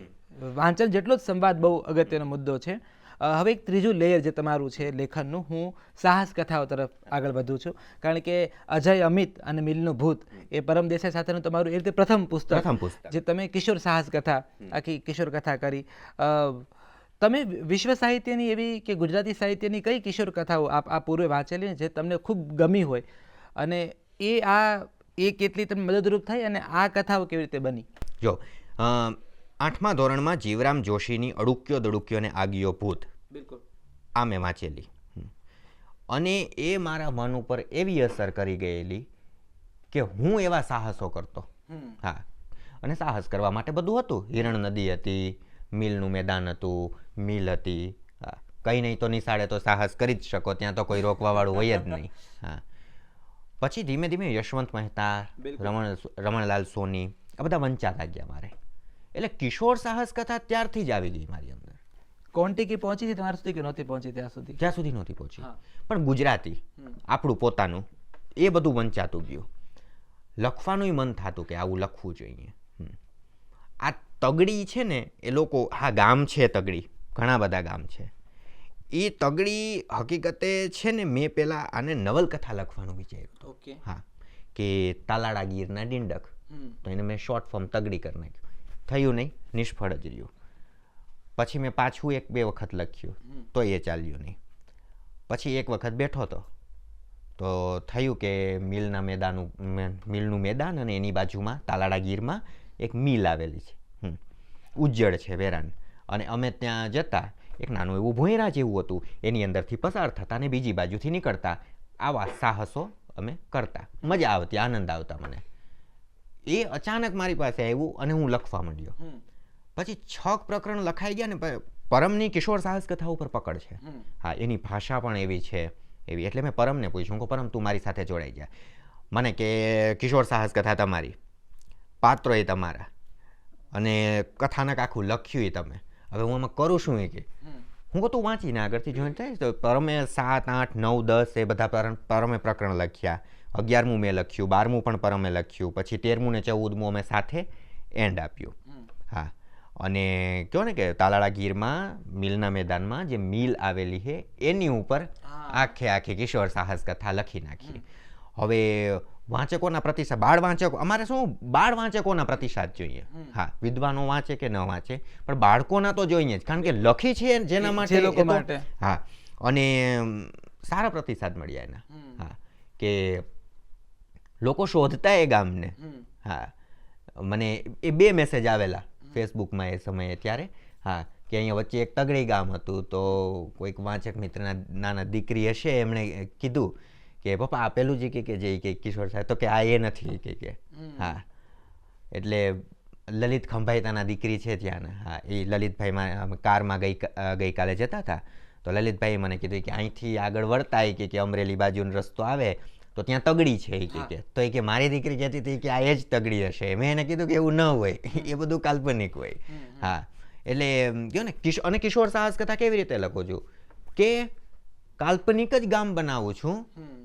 વાંચન જેટલો જ સંવાદ બહુ અગત્યનો મુદ્દો છે. હવે એક ત્રીજું લેયર જે તમારું છે લેખનનું, હું સાહસ કથાઓ તરફ આગળ વધું છું, કારણ કે અજય અમિત અને મિલનું ભૂત એ પરમ દેસાઈ સાથેનું તમારું એ રીતે પ્રથમ પુસ્તક જે તમે કિશોર સાહસ કથા, આખી કિશોર કથા કરી. તમે વિશ્વ સાહિત્યની એવી કે ગુજરાતી સાહિત્યની કઈ કિશોર કથાઓ આ પૂર્વે વાંચેલી જે તમને ખૂબ ગમી હોય અને એ કેટલી તમને મદદરૂપ થઈ અને આ કથાઓ કેવી રીતે બની? જો 8મા ધોરણમાં જીવરામ જોશીની અડુક્યો દડુક્યો ને આગિયો ભૂત, બિલકુલ, આ મેં વાંચેલી અને એ મારા મન ઉપર એવી અસર કરી ગયેલી કે હું એવા સાહસો કરતો. હા, અને સાહસ કરવા માટે બધું હતું. હિરણ નદી હતી, મિલનું મેદાન હતું, મિલ હતી. હા, કંઈ નહીં તો નિશાળે તો સાહસ કરી જ શકો, ત્યાં તો કોઈ રોકવાવાળું હોય જ નહીં. હા, પછી ધીમે ધીમે યશવંત મહેતા, રમણલાલ સોની આ બધા વંચાતા ગયા મારે. એટલે કિશોર સાહસ કથા ત્યારથી જ આવી ગઈ મારી અંદર. ક્વોન્ટિટી પહોંચી હતી તમારા સુધી કે નહોતી પહોંચી? ત્યાં સુધી નહોતી પહોંચી, પણ ગુજરાતી આપણું પોતાનું એ બધું વંચાતું ગયું. લખવાનું મન થતું કે આવું લખવું જોઈએ. આ તગડી છે ને એ લોકો, હા ગામ છે તગડી, ઘણા બધા ગામ છે. એ તગડી હકીકતે છે ને મેં પહેલાં આને નવલકથા લખવાનું વિચાર્યું. ઓકે. હા, કે તાલાળા ગીરના ડીંડક, તો એને મેં શોર્ટ ફોર્મ તગડી કરી નાખ્યું. થયું નહીં, નિષ્ફળ જ રહ્યું. પછી મેં પાછું 1-2 વખત લખ્યું તો એ ચાલ્યું નહીં. પછી એક વખત બેઠો તો થયું કે મિલનું મેદાન અને એની બાજુમાં તાલાળા ગીરમાં એક મિલ આવેલી છે, ઉજ્જડ છે વેરાન, અને અમે ત્યાં જતા, એક નાનું એવું ભોંયરા જેવું હતું, એની અંદરથી પસાર થતા અને બીજી બાજુથી નીકળતા. આવા સાહસો અમે કરતા, મજા આવતી, આનંદ આવતા મને. એ અચાનક મારી પાસે આવ્યું અને હું લખવા માંડ્યો. પછી 6 પ્રકરણ લખાઈ ગયા ને પરમની કિશોર સાહસ કથા ઉપર પકડ છે. હા, એની ભાષા પણ એવી છે એવી. એટલે મેં પરમને પૂછ્યું કે પરમ તું મારી સાથે જોડાઈ ગયા. મને કે કિશોર સાહસ કથા તમારી, પાત્રો એ તમારા, અને કથાનક આખું લખ્યું એ તમે, હવે હું આમાં કરું શું? એ કે હું કહું તું વાંચીને આગળથી જોઈન્ટ થાય. તો પરમે 7, 8, 9, 10 એ બધા પરમે પ્રકરણ લખ્યા. 11મું મેં લખ્યું, 12મું પણ પરમે લખ્યું, પછી 13મું ને 14મું અમે સાથે એન્ડ આપ્યું. હા, અને કહો ને કે તાલાળા ગીરમાં મિલના મેદાનમાં જે મિલ આવેલી છે એની ઉપર આખી કિશોર સાહસ કથા લખી નાખી. હવે વાંચકોના પ્રતિસાદ, બાળ વાંચકો, અમારે શું બાળ વાંચકોના પ્રતિસાદ જોઈએ. હા, વિદ્વાનો વાંચે કે ન વાંચે, પણ બાળકોના તો જોઈએ જ, કારણ કે લખી છે જેના માટે. હા, અને સારા પ્રતિસાદ મળ્યા એના. હા, કે લોકો શોધતા એ ગામને. હા, મને એ 2 મેસેજ આવેલા ફેસબુકમાં એ સમયે ત્યારે. હા, કે અહીંયા વચ્ચે એક તગડી ગામ હતું, તો કોઈક વાંચક મિત્રના નાના દીકરી હશે, એમણે કીધું કે પપ્પા આપેલું જ કે જે કે કિશોર સાહેબ, તો કે આ એ નથી કે. હા, એટલે લલિત ખંભાઈતાના દીકરી છે ત્યાંના. હા, એ લલિતભાઈ કારમાં ગઈકાલે જતા હતા, તો લલિતભાઈએ મને કીધું કે અહીંથી આગળ વળતા કે અમરેલી બાજુનો રસ્તો આવે તો ત્યાં તગડી છે કે. તો એ કે મારી દીકરી કહેતી હતી કે આ એ જ તગડી હશે. મેં એને કીધું કે એવું ન હોય, એ બધું કાલ્પનિક હોય. હા, એટલે કહો ને અને કિશોર સાહસ કથા કેવી રીતે લખું છું કે કાલ્પનિક જ ગામ બનાવું છું.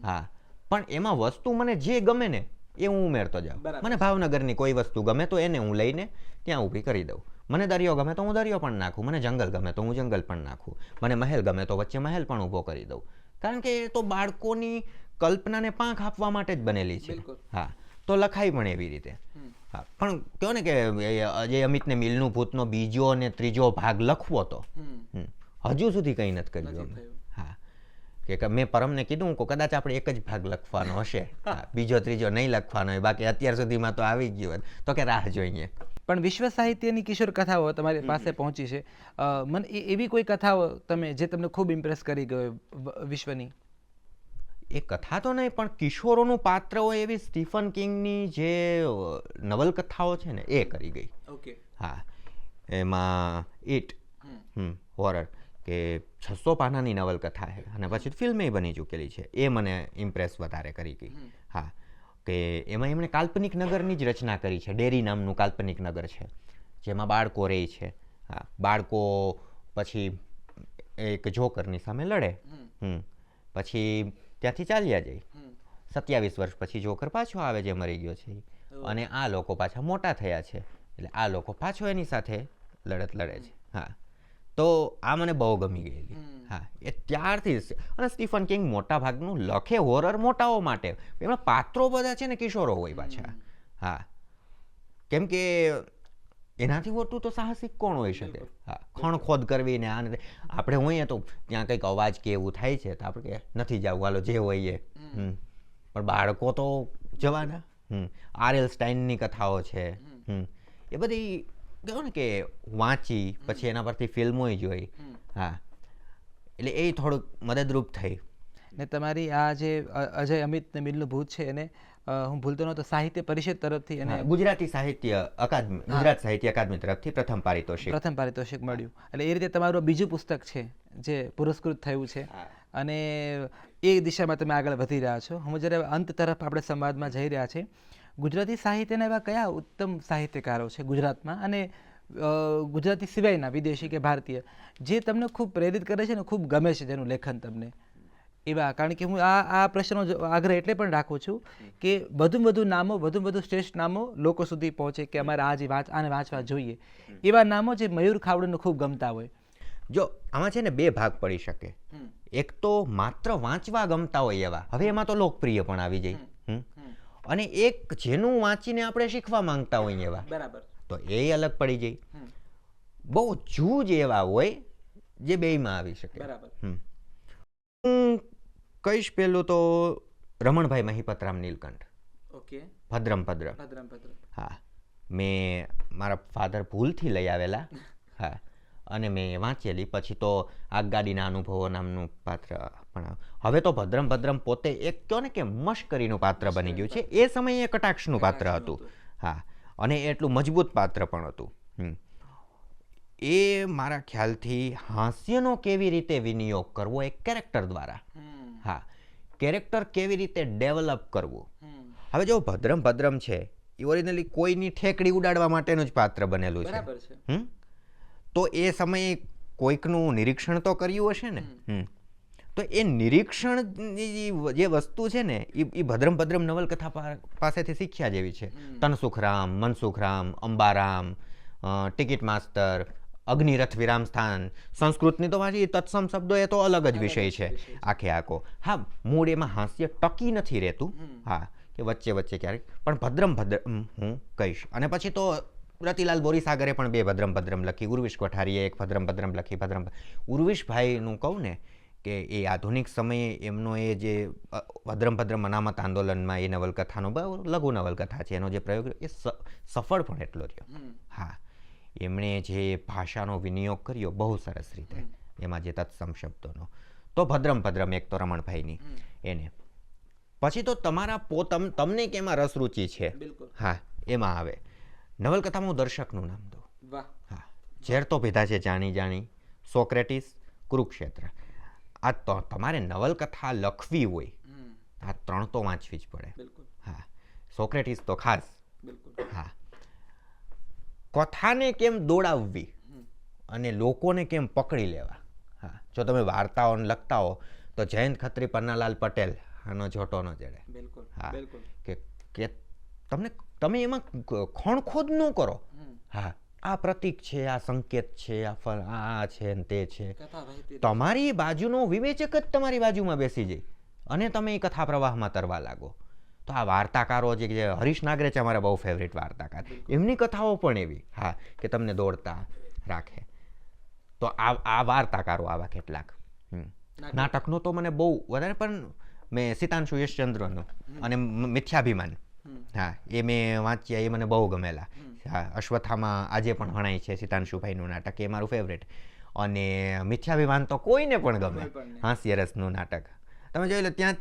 હા, પણ એમાં વસ્તુ મને જે ગમે ને એ હું ઉમેરતો જાઉં. મને ભાવનગરની કોઈ વસ્તુ ગમે તો એને હું લઈને ત્યાં ઊભી કરી દઉં. મને દરિયો ગમે તો હું દરિયો પણ નાખું, મને જંગલ ગમે તો હું જંગલ પણ નાખું, મને મહેલ ગમે તો વચ્ચે મહેલ પણ ઊભો કરી દઉં. કારણ કે એ તો બાળકોની કલ્પનાને પાંખ આપવા માટે જ બનેલી છે. હા, તો લખાઈ પણ એવી રીતે. હા, પણ કહો ને કે અજય અમિતને મિલનું ભૂતનો બીજો અને ત્રીજો ભાગ લખવો તો હજુ સુધી કંઈ નથી કર્યું અમે. હા, કે મેં પરમને કીધું કે કદાચ આપણે એક જ ભાગ લખવાનો હશે, બીજો ત્રીજો નહીં લખવાનો હોય, બાકી અત્યાર સુધીમાં તો આવી ગયું હોત, તો કે રાહ જોઈએ. પણ વિશ્વ સાહિત્યની કિશોર કથાઓ તમારી પાસે પહોંચી છે. મને એવી કોઈ કથાઓ જે તમને ખૂબ ઇમ્પ્રેસ કરી ગયો વિશ્વની? એ કથા તો નહીં, પણ કિશોરોનું પાત્ર હોય એવી સ્ટીફન કિંગની જે નવલકથાઓ છે ને એ કરી ગઈ. ઓકે. હા, એમાં ઇટ હોરર કે 600 પાનાની નવલકથા છે અને પછી ફિલ્મે બની ચૂકેલી છે, એ મને ઇમ્પ્રેસ વધારે કરી ગઈ. હા, કે એમાં એમણે કાલ્પનિક નગરની જ રચના કરી છે. ડેરી નામનું કાલ્પનિક નગર છે જેમાં બાળકો રહે છે. હા, બાળકો પછી એક જોકરની સામે લડે, પછી ત્યાંથી ચાલ્યા જાય. 27 વર્ષ પછી જોકર પાછો આવે જે મરી ગયો છે, અને આ લોકો પાછા મોટા થયા છે, એટલે આ લોકો પાછો એની સાથે લડત લડે છે. હા, તો આ મને બહુ ગમી ગયેલી. હા, એ ત્યારથી જ. અને સ્ટીફન કિંગ મોટા ભાગનું લખે હોરર મોટાઓ માટે, એમાં પાત્રો બધા છે ને કિશોરો હોય પાછા. હા, કેમ કે એનાથી મોટું તો સાહસિક કોણ હોઈ શકે? હા, ખણ ખોદ કરવી ને આને આપણે હોઈએ તો ત્યાં કંઈક અવાજ કે એવું થાય છે તો આપણે કે નથી જવું, હાલો જે હોય એ. પણ બાળકો તો જવાના. R.L. સ્ટાઇનની કથાઓ છે, એ બધી કહો ને કે વાંચી પછી એના પરથી ફિલ્મો જોઈ. હા, એટલે એ થોડુંક મદદરૂપ થઈ. ને તમારી આ જે અજય અમિત ને મિલનું ભૂત છે એને હું ભૂલતો નહોતો સાહિત્ય પરિષદ તરફથી અને ગુજરાતી સાહિત્ય અકાદમી, ગુજરાત સાહિત્ય અકાદમી તરફથી પ્રથમ પારિતોષિક મળ્યું. એટલે એ રીતે તમારું બીજું પુસ્તક છે જે પુરસ્કૃત થયું છે અને એ દિશામાં તમે આગળ વધી રહ્યા છો. હું જ્યારે અંત તરફ આપણે સંવાદમાં જઈ રહ્યા છે, ગુજરાતી સાહિત્યના એવા કયા ઉત્તમ સાહિત્યકારો છે ગુજરાતમાં અને ગુજરાતી સિવાયના વિદેશી કે ભારતીય જે તમને ખૂબ પ્રેરિત કરે છે ને ખૂબ ગમે છે જેનું લેખન તમને એવા? કારણ કે હું આ પ્રશ્નનો આગ્રહ એટલે પણ રાખું છું કે વધુમાં વધુ નામો, વધુમાં વધુ શ્રેષ્ઠ નામો લોકો સુધી પહોંચે કે અમારે આને વાંચવા જોઈએ, એવા નામો જે મયુર ખાવડેને ખૂબ ગમતા હોય. જો આમાં છે ને બે ભાગ પડી શકે. એક તો માત્ર વાંચવા ગમતા હોય એવા, હવે એમાં તો લોકપ્રિય પણ આવી જાય, અને એક જેનું વાંચીને આપણે શીખવા માંગતા હોઈએ એવા, બરાબર, તો એ અલગ પડી જાય. બહુ જૂજ એવા હોય જે બેયમાં આવી શકે. બરાબર. હું કહીશ પેલું તો રમણભાઈ મહિપતરામ નીલકંઠ. ઓકે. ભદ્રમ ભદ્ર. હા, મેં મારા ફાધર ભૂલથી લઈ આવેલા. હા, અને મેં વાંચેલી. પછી તો આગગાડીના અનુભવો નામનું પાત્ર પણ હવે તો ભદ્રમ ભદ્રમ પોતે એક કહો ને કે મશ્કરીનું પાત્ર બની ગયું છે. એ સમયે કટાક્ષનું પાત્ર હતું. હા, અને એટલું મજબૂત પાત્ર પણ હતું. એ મારા ખ્યાલથી હાસ્યનો કેવી રીતે વિનિયોગ કરવો એક કેરેક્ટર દ્વારા, હા, કેરેક્ટર કેવી રીતે ડેવલપ કરવું. હવે જો ભદ્રમ ભદ્રમ છે એ ઓરિજિનલી કોઈની ઠેકડી ઉડાડવા માટેનું જ પાત્ર બનેલું છે. તો એ સમયે કોઈકનું નિરીક્ષણ તો કર્યું હશે ને. તો એ નિરીક્ષણની જે વસ્તુ છે ને એ ભદ્રમ ભદ્રમ નવલકથા પાસેથી શીખ્યા જેવી છે. તનસુખરામ, મનસુખરામ, અંબારામ, ટિકિટ માસ્તર, અગ્નિરથ વિરામ સ્થાન, સંસ્કૃતની તો પાછી તત્સમ શબ્દો એ તો અલગ જ વિષય છે આખે આખો. હા, મૂળ એમાં હાસ્ય ટકી નથી રહેતું. હા, કે વચ્ચે વચ્ચે ક્યારેક પણ ભદ્રમ ભદ્રમ હું કહીશ. અને પછી તો રતિલાલ બોરીસાગરે પણ બે ભદ્રમ ભદ્રમ લખી, ઉર્વિશ કોઠારીએ એક ભદ્રમ ભદ્રમ લખી. ઉર્વિશભાઈનું કહું ને કે એ આધુનિક સમયે એમનો એ જે ભદ્રમ ભદ્રમ અનામત આંદોલનમાં એ નવલકથાનો બહુ લઘુ નવલકથા છે, એનો જે પ્રયોગ એ સફળ પણ એટલો રહ્યો. હા, એમણે જે ભાષાનો વિનિયોગ કર્યો બહુ સરસ રીતે, એમાં જે તત્સમ શબ્દોનો. તો ભદ્રમ ભદ્રમ એક તો રમણભાઈની એને. પછી તો તમારા તમને કેમાં રસ રૂચિ છે, હા, એમાં આવે. નવલકથામાં હું દર્શકનું નામ દઉં. હા, ઝેર તો પીધા છે જાણી જાણી, સોક્રેટિસ, કુરુક્ષેત્ર. આ તો તમારે નવલકથા લખવી હોય આ ત્રણ તો વાંચવી જ પડે. હા, સોક્રેટિસ તો ખાસ. હા, કથાને કેમ દોડાવવી અને લોકોને કેમ પકડી લેવા. હા, જો તમે વાર્તાઓને લખતા હો તો જયંત ખત્રી, પન્નાલાલ પટેલ આનો જોટો ન જડે. હા, કે તમે એમાં ખણખોદ ન કરો. હા, આ પ્રતીક છે, આ સંકેત છે, આ છે ને તે છે. તમારી બાજુનો વિવેચક જ તમારી બાજુમાં બેસી જાય અને તમે એ કથા પ્રવાહમાં તરવા લાગો. તો આ વાર્તાકારો જે હરીશ નાગરેચ અમારા બહુ ફેવરિટ વાર્તાકાર, એમની કથાઓ પણ એવી, હા, કે તમને દોડતા રાખે. તો આ વાર્તાકારો આવા કેટલાક. નાટકનો તો મને બહુ વધારે, પણ મેં સિતાંશુ યશચંદ્રનો અને મિથ્યાભિમાન, હા, એ મેં વાંચ્યા, એ મને બહુ ગમેલા. હા, અશ્વત્થામાં આજે પણ વણાય છે સિતાંશુભાઈનું નાટક, એ મારું ફેવરેટ. અને મિથ્યાભિમાન તો કોઈને પણ ગમે, હાસ્ય રસનું નાટક. તમે જોઈ લો ત્યાં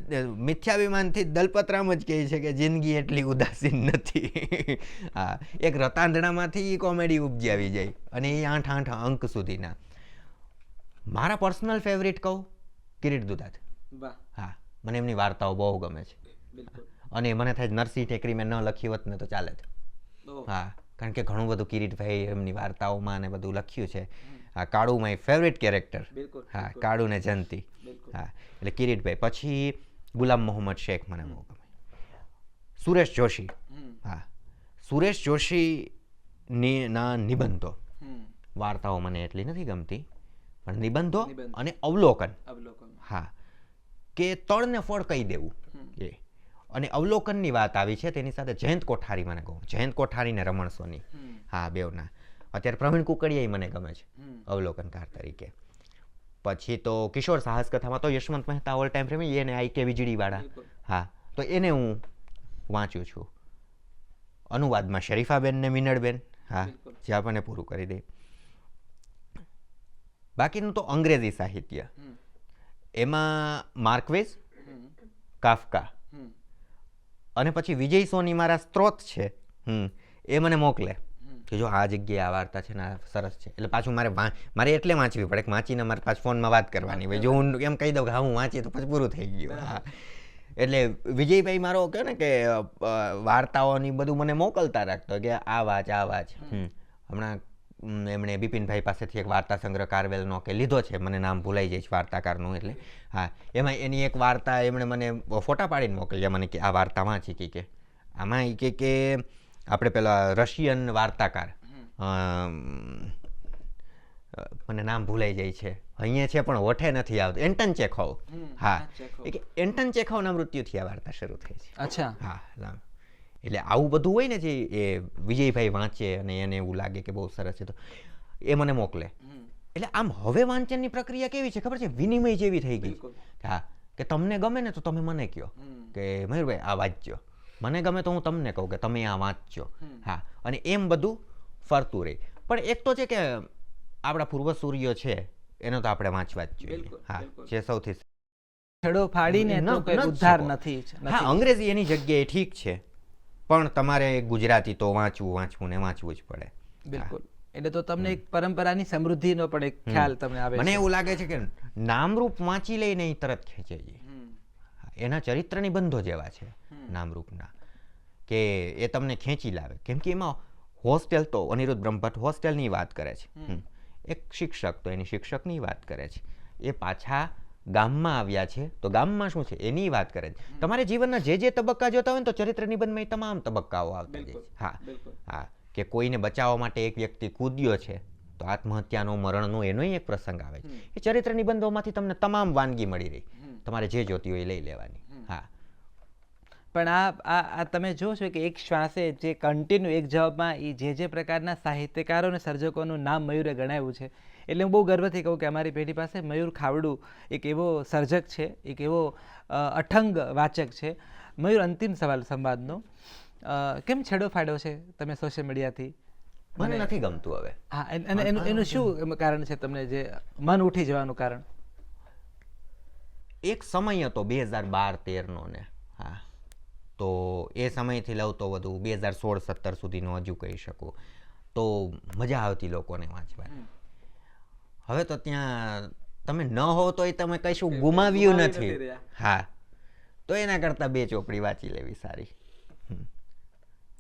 મિથ્યાભિમાનથી દલપતરામ જ કહે છે કે જિંદગી એટલી ઉદાસીન નથી. હા, એક રતાંધણામાંથી કોમેડી ઉપજી આવી જાય અને એ 8 અંક સુધીના. મારા પર્સનલ ફેવરિટ કહું, કિરીટ દુધાત. હા, મને એમની વાર્તાઓ બહુ ગમે છે. અને મને થાય નરસિંહ ટેકરી મેં ન લખી હોત ને તો ચાલે જ. હા, કારણ કે ઘણું બધું કિરીટભાઈ એમની વાર્તાઓમાં ને બધું લખ્યું છે. હા, કાળુ માય ફેવરિટ કેરેક્ટર. હા, કાળુ ને જયંતી. હા, એટલે કિરીટભાઈ. પછી ગુલામ મોહમ્મદ શેખ મને બહુ ગમે. સુરેશ જોશી. હા, સુરેશ જોશી ના નિબંધો, વાર્તાઓ મને એટલી નથી ગમતી, પણ નિબંધો અને અવલોકન. હા, કે તળને ફળ કહી દેવું એ. અને અવલોકનની વાત આવી છે તેની સાથે જયંત કોઠારી મને કહું, જયંત કોઠારી ને રમણ સોની. હા, બેવના. અત્યારે પ્રવીણ કુકડિયા મને ગમે છે અવલોકનકાર તરીકે. પછી તો કિશોર સાહસ કથામાં તો યશવંત મહેતા ઓલ ટાઈમ ફેમી, એને આઈ કે વીજળીવાળા, હા, તો એને હું વાંચું છું. અનુવાદમાં શરીફાબેન ને મિનળબેન, હા, જે આપણને પૂરું કરી દે. બાકીનું તો અંગ્રેજી સાહિત્ય, એમાં માર્કવેઝ, કાફકા, અને પછી વિજય સોની મારા સ્ત્રોત છે, એ મને મોકલે કે જો આ જગ્યાએ આ વાર્તા છે ને આ સરસ છે. એટલે પાછું મારે એટલે વાંચવી પડે કે વાંચીને મારે પાછું ફોનમાં વાત કરવાની હોય. જો હું એમ કહી દઉં કે હા હું વાંચી તો પછી પૂરું થઈ ગયું. હા, એટલે વિજયભાઈ મારો કહે ને કે વાર્તાઓની બધું મને મોકલતા રાખતો કે આ વાંચ આ વાંચ. હમણાં એમણે બિપિનભાઈ પાસેથી એક વાર્તા સંગ્રહ કારવેલનો કે લીધો છે, મને નામ ભૂલાઈ જાય છે વાર્તાકારનું. એટલે હા, એમાં એની એક વાર્તા એમણે મને ફોટા પાડીને મોકલ્યા મને કે આ વાર્તા વાંચી કે આમાં એ કે આપણે પેલા રશિયન વાર્તાકાર, મને નામ ભૂલાઈ જાય છે અહીંયા છે પણ હોઠે નથી આવતું, એન્ટન ચેખોવ. હા, એન્ટન ચેખોવના મૃત્યુથી આ વાર્તા શરૂ થઈ છે. અચ્છા, હા. એટલે આવું બધું હોય ને જે એ વિજયભાઈ વાંચે અને એને એવું લાગે કે બહુ સરસ છે તો એ મને મોકલે. એટલે આમ હવે વાંચનની પ્રક્રિયા કેવી છે ખબર છે, વિનિમય જેવી થઈ ગઈ. હા, કે તમને ગમે ને તો તમે મને કહો કે મયુરભાઈ આ વાંચજો, મને ગમે તો હું તમને કહું કે તમે આ વાંચજો. હા, અને એમ બધું ફરતું રહે. પણ એક તો છે કે આપણા પૂર્વસૂરીઓ છે એનો તો આપણે વાંચવા જ જોઈએ. હા, જે સૌથી છેડો ફાડીને તો કોઈ ઉદ્ધાર નથી. હા, અંગ્રેજી એની જગ્યાએ ઠીક છે પણ તમારે ગુજરાતી તો વાંચવું ને વાંચવું જ પડે. બિલકુલ. એટલે તો તમને એક પરંપરાની સમૃદ્ધિનો પણ એક ખ્યાલ તમને આવે. મને એવું લાગે છે કે નામરૂપ વાંચી લઈને એ તરત ખેંચે. એના ચરિત્ર નિબંધો જેવા છે નામરૂપના, કે એ તમને ખેંચી લાવે. કેમ કે એમાં હોસ્ટેલ તો અનિરુદ્ધ બ્રહ્મભટ્ટ હોસ્ટેલની વાત કરે છે, એક શિક્ષક તો એની શિક્ષકની વાત કરે છે, એ પાછા ગામમાં આવ્યા છે તો ગામમાં શું છે એની વાત કરે છે. તમારે જીવનના જે તબક્કા જોતા હોય ને તો ચરિત્ર નિબંધમાં તમામ તબક્કાઓ આવતા જાય છે. હા, હા, કે કોઈને બચાવવા માટે એક વ્યક્તિ કૂદ્યો છે તો આત્મહત્યાનો મરણનો એનો એક પ્રસંગ આવે છે. એ ચરિત્ર નિબંધોમાંથી તમને તમામ વાનગી મળી રહી, તમારે જે જોતી હોય એ લઈ લેવાની. હા, પણ આ તમે જો છો કે એક શ્વાસે જે કન્ટિન્યુ એક જવાબમાં એ જે પ્રકારના સાહિત્યકારો અને સર્જકોનું નામ મયુરે ગણાવ્યું છે, એટલે હું બહુ ગર્વથી કહું કે અમારી પેઢી પાસે મયુર ખાવડું એક એવો સર્જક છે, એક એવો અઠંગ વાચક છે. મયુર, અંતિમ સવાલ સંવાદનો, કેમ છેડો ફાડ્યો છે તમે સોશિયલ મીડિયાથી? મને નથી ગમતું હવે. હા, અને એનું શું કારણ છે તમને જે મન ઉઠી જવાનું કારણ? એક સમય હતો 2012-13નો ને, હા, તો એ સમયથી લઉં તો વધુ 2016-17 સુધીનો હજુ કહી શકું તો મજા આવતી લોકોને વાંચવાની. હવે તો ત્યાં તમે ન હો તોય તમે કશું ગુમાવ્યું નથી. હા, તો એના કરતાં 2 ચોપડી વાંચી લેવી સારી.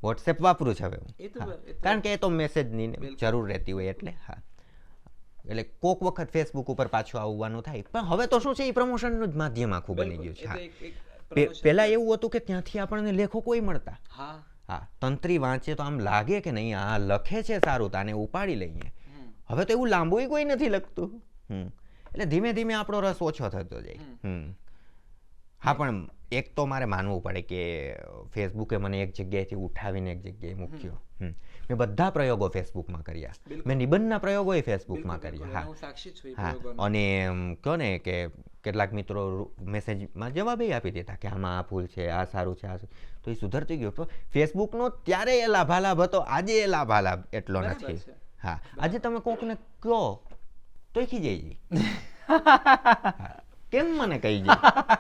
વોટ્સએપ વાપરું છે હવે હું, કારણ કે એ તો મેસેજની જરૂર રહેતી હોય એટલે. હા, એટલે કોક વખત ફેસબુક ઉપર પાછું આવવાનું થાય, પણ હવે તો શું છે એ પ્રમોશનનું જ માધ્યમ આખું બની ગયું છે. પહેલા એવું હતું કે ત્યાંથી આપણને લેખકો મળતા. હા, તંત્રી વાંચે તો આમ લાગે કે નહીં આ લખે છે સારું, તો આને ઉપાડી લઈએ. હવે તો એવું લાંબુ કોઈ નથી લખતું. એટલે ધીમે ધીમે આપણો રસ ઓછો થતો જાય. હા, પણ એક તો મારે માનવું પડે કે ફેસબુકે મને એક જગ્યાએથી ઉઠાવીને એક જગ્યાએ મૂક્યો. મેં બધા પ્રયોગો ફેસબુકમાં કર્યા, મેં નિબંધના પ્રયોગો ફેસબુકમાં કર્યા. હા, અને કહો ને કે કેટલાક મિત્રો મેસેજમાં જવાબ આપી દેતા કે આમાં આ ભૂલ છે, આ સારું છે, આ તો એ સુધરતી ગયો. તો ફેસબુકનો ત્યારે એ લાભાલાભ હતો, આજે એ લાભાલાભ એટલો નથી. હા, આજે તમે કોકને કહો તો એ ખીજાઈ જાય. કેમ મને કહી જાય?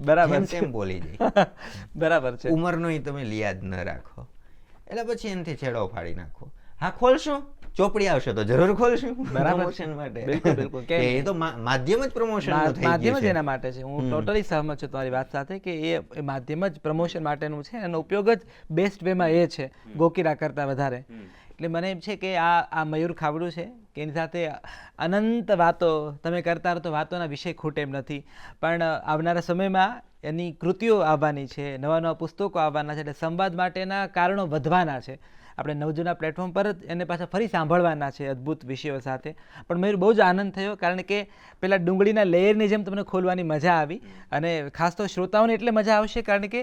બરાબર, કેમ બોલી જાય? બરાબર છે. ઉંમરનો તમે લિયાદ ન રાખો, એટલે પછી એનાથી છેડો ફાડી નાખો. હા, ખોલશું ચોપડી આવશે તો જરૂર ખોલશું પ્રમોશન માટે. બિલકુલ, બિલકુલ. એ તો માધ્યમ જ પ્રમોશન માધ્યમ જ એના માટે છે. હું ટોટલી સહમત છું તમારી વાત સાથે કે એ માધ્યમ જ પ્રમોશન માટેનું છે. એનો ઉપયોગ જ બેસ્ટ વેમાં એ છે, ગોકીરા કરતા વધારે. એટલે મને એમ છે કે આ મયુર ખાવડું છે કે એની સાથે અનંત વાતો તમે કરતા રહો તો વાતોના વિષય ખૂટે એમ નથી. પણ આવનારા સમયમાં એની કૃતિઓ આવવાની છે, નવા નવા પુસ્તકો આવવાના છે, એટલે સંવાદ માટેના કારણો વધવાના છે. આપણે નવજીવનના પ્લેટફોર્મ પર જ એને પાછા ફરી સાંભળવાના છે અદ્ભુત વિષયો સાથે. પણ મયુર, બહુ જ આનંદ થયો, કારણ કે પેલા ડુંગળીના લેયરની જેમ તમને ખોલવાની મજા આવી. અને ખાસ તો શ્રોતાઓને એટલે મજા આવશે કારણ કે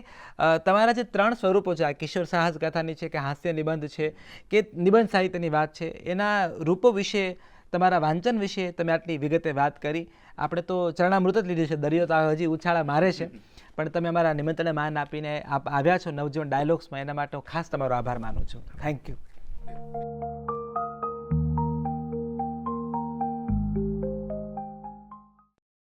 તમારા જે 3 સ્વરૂપો છે, આ કિશોર સાહસ કથાની છે કે હાસ્ય નિબંધ છે કે નિબંધ સાહિત્યની વાત છે, એના રૂપો વિશે, તમારા વાંચન વિશે તમે આટલી વિગતે વાત કરી. આપણે તો ચરણામૃત જ લીધું છે, દરિયો તો હજી ઉછાળા મારે છે, પણ તમે અમારા નિમંત્રણને માન આપીને આવ્યા છો નવજીવન ડાયલોગ્સમાં, એના માટે હું ખાસ તમારો આભાર માનું છું. Thank you.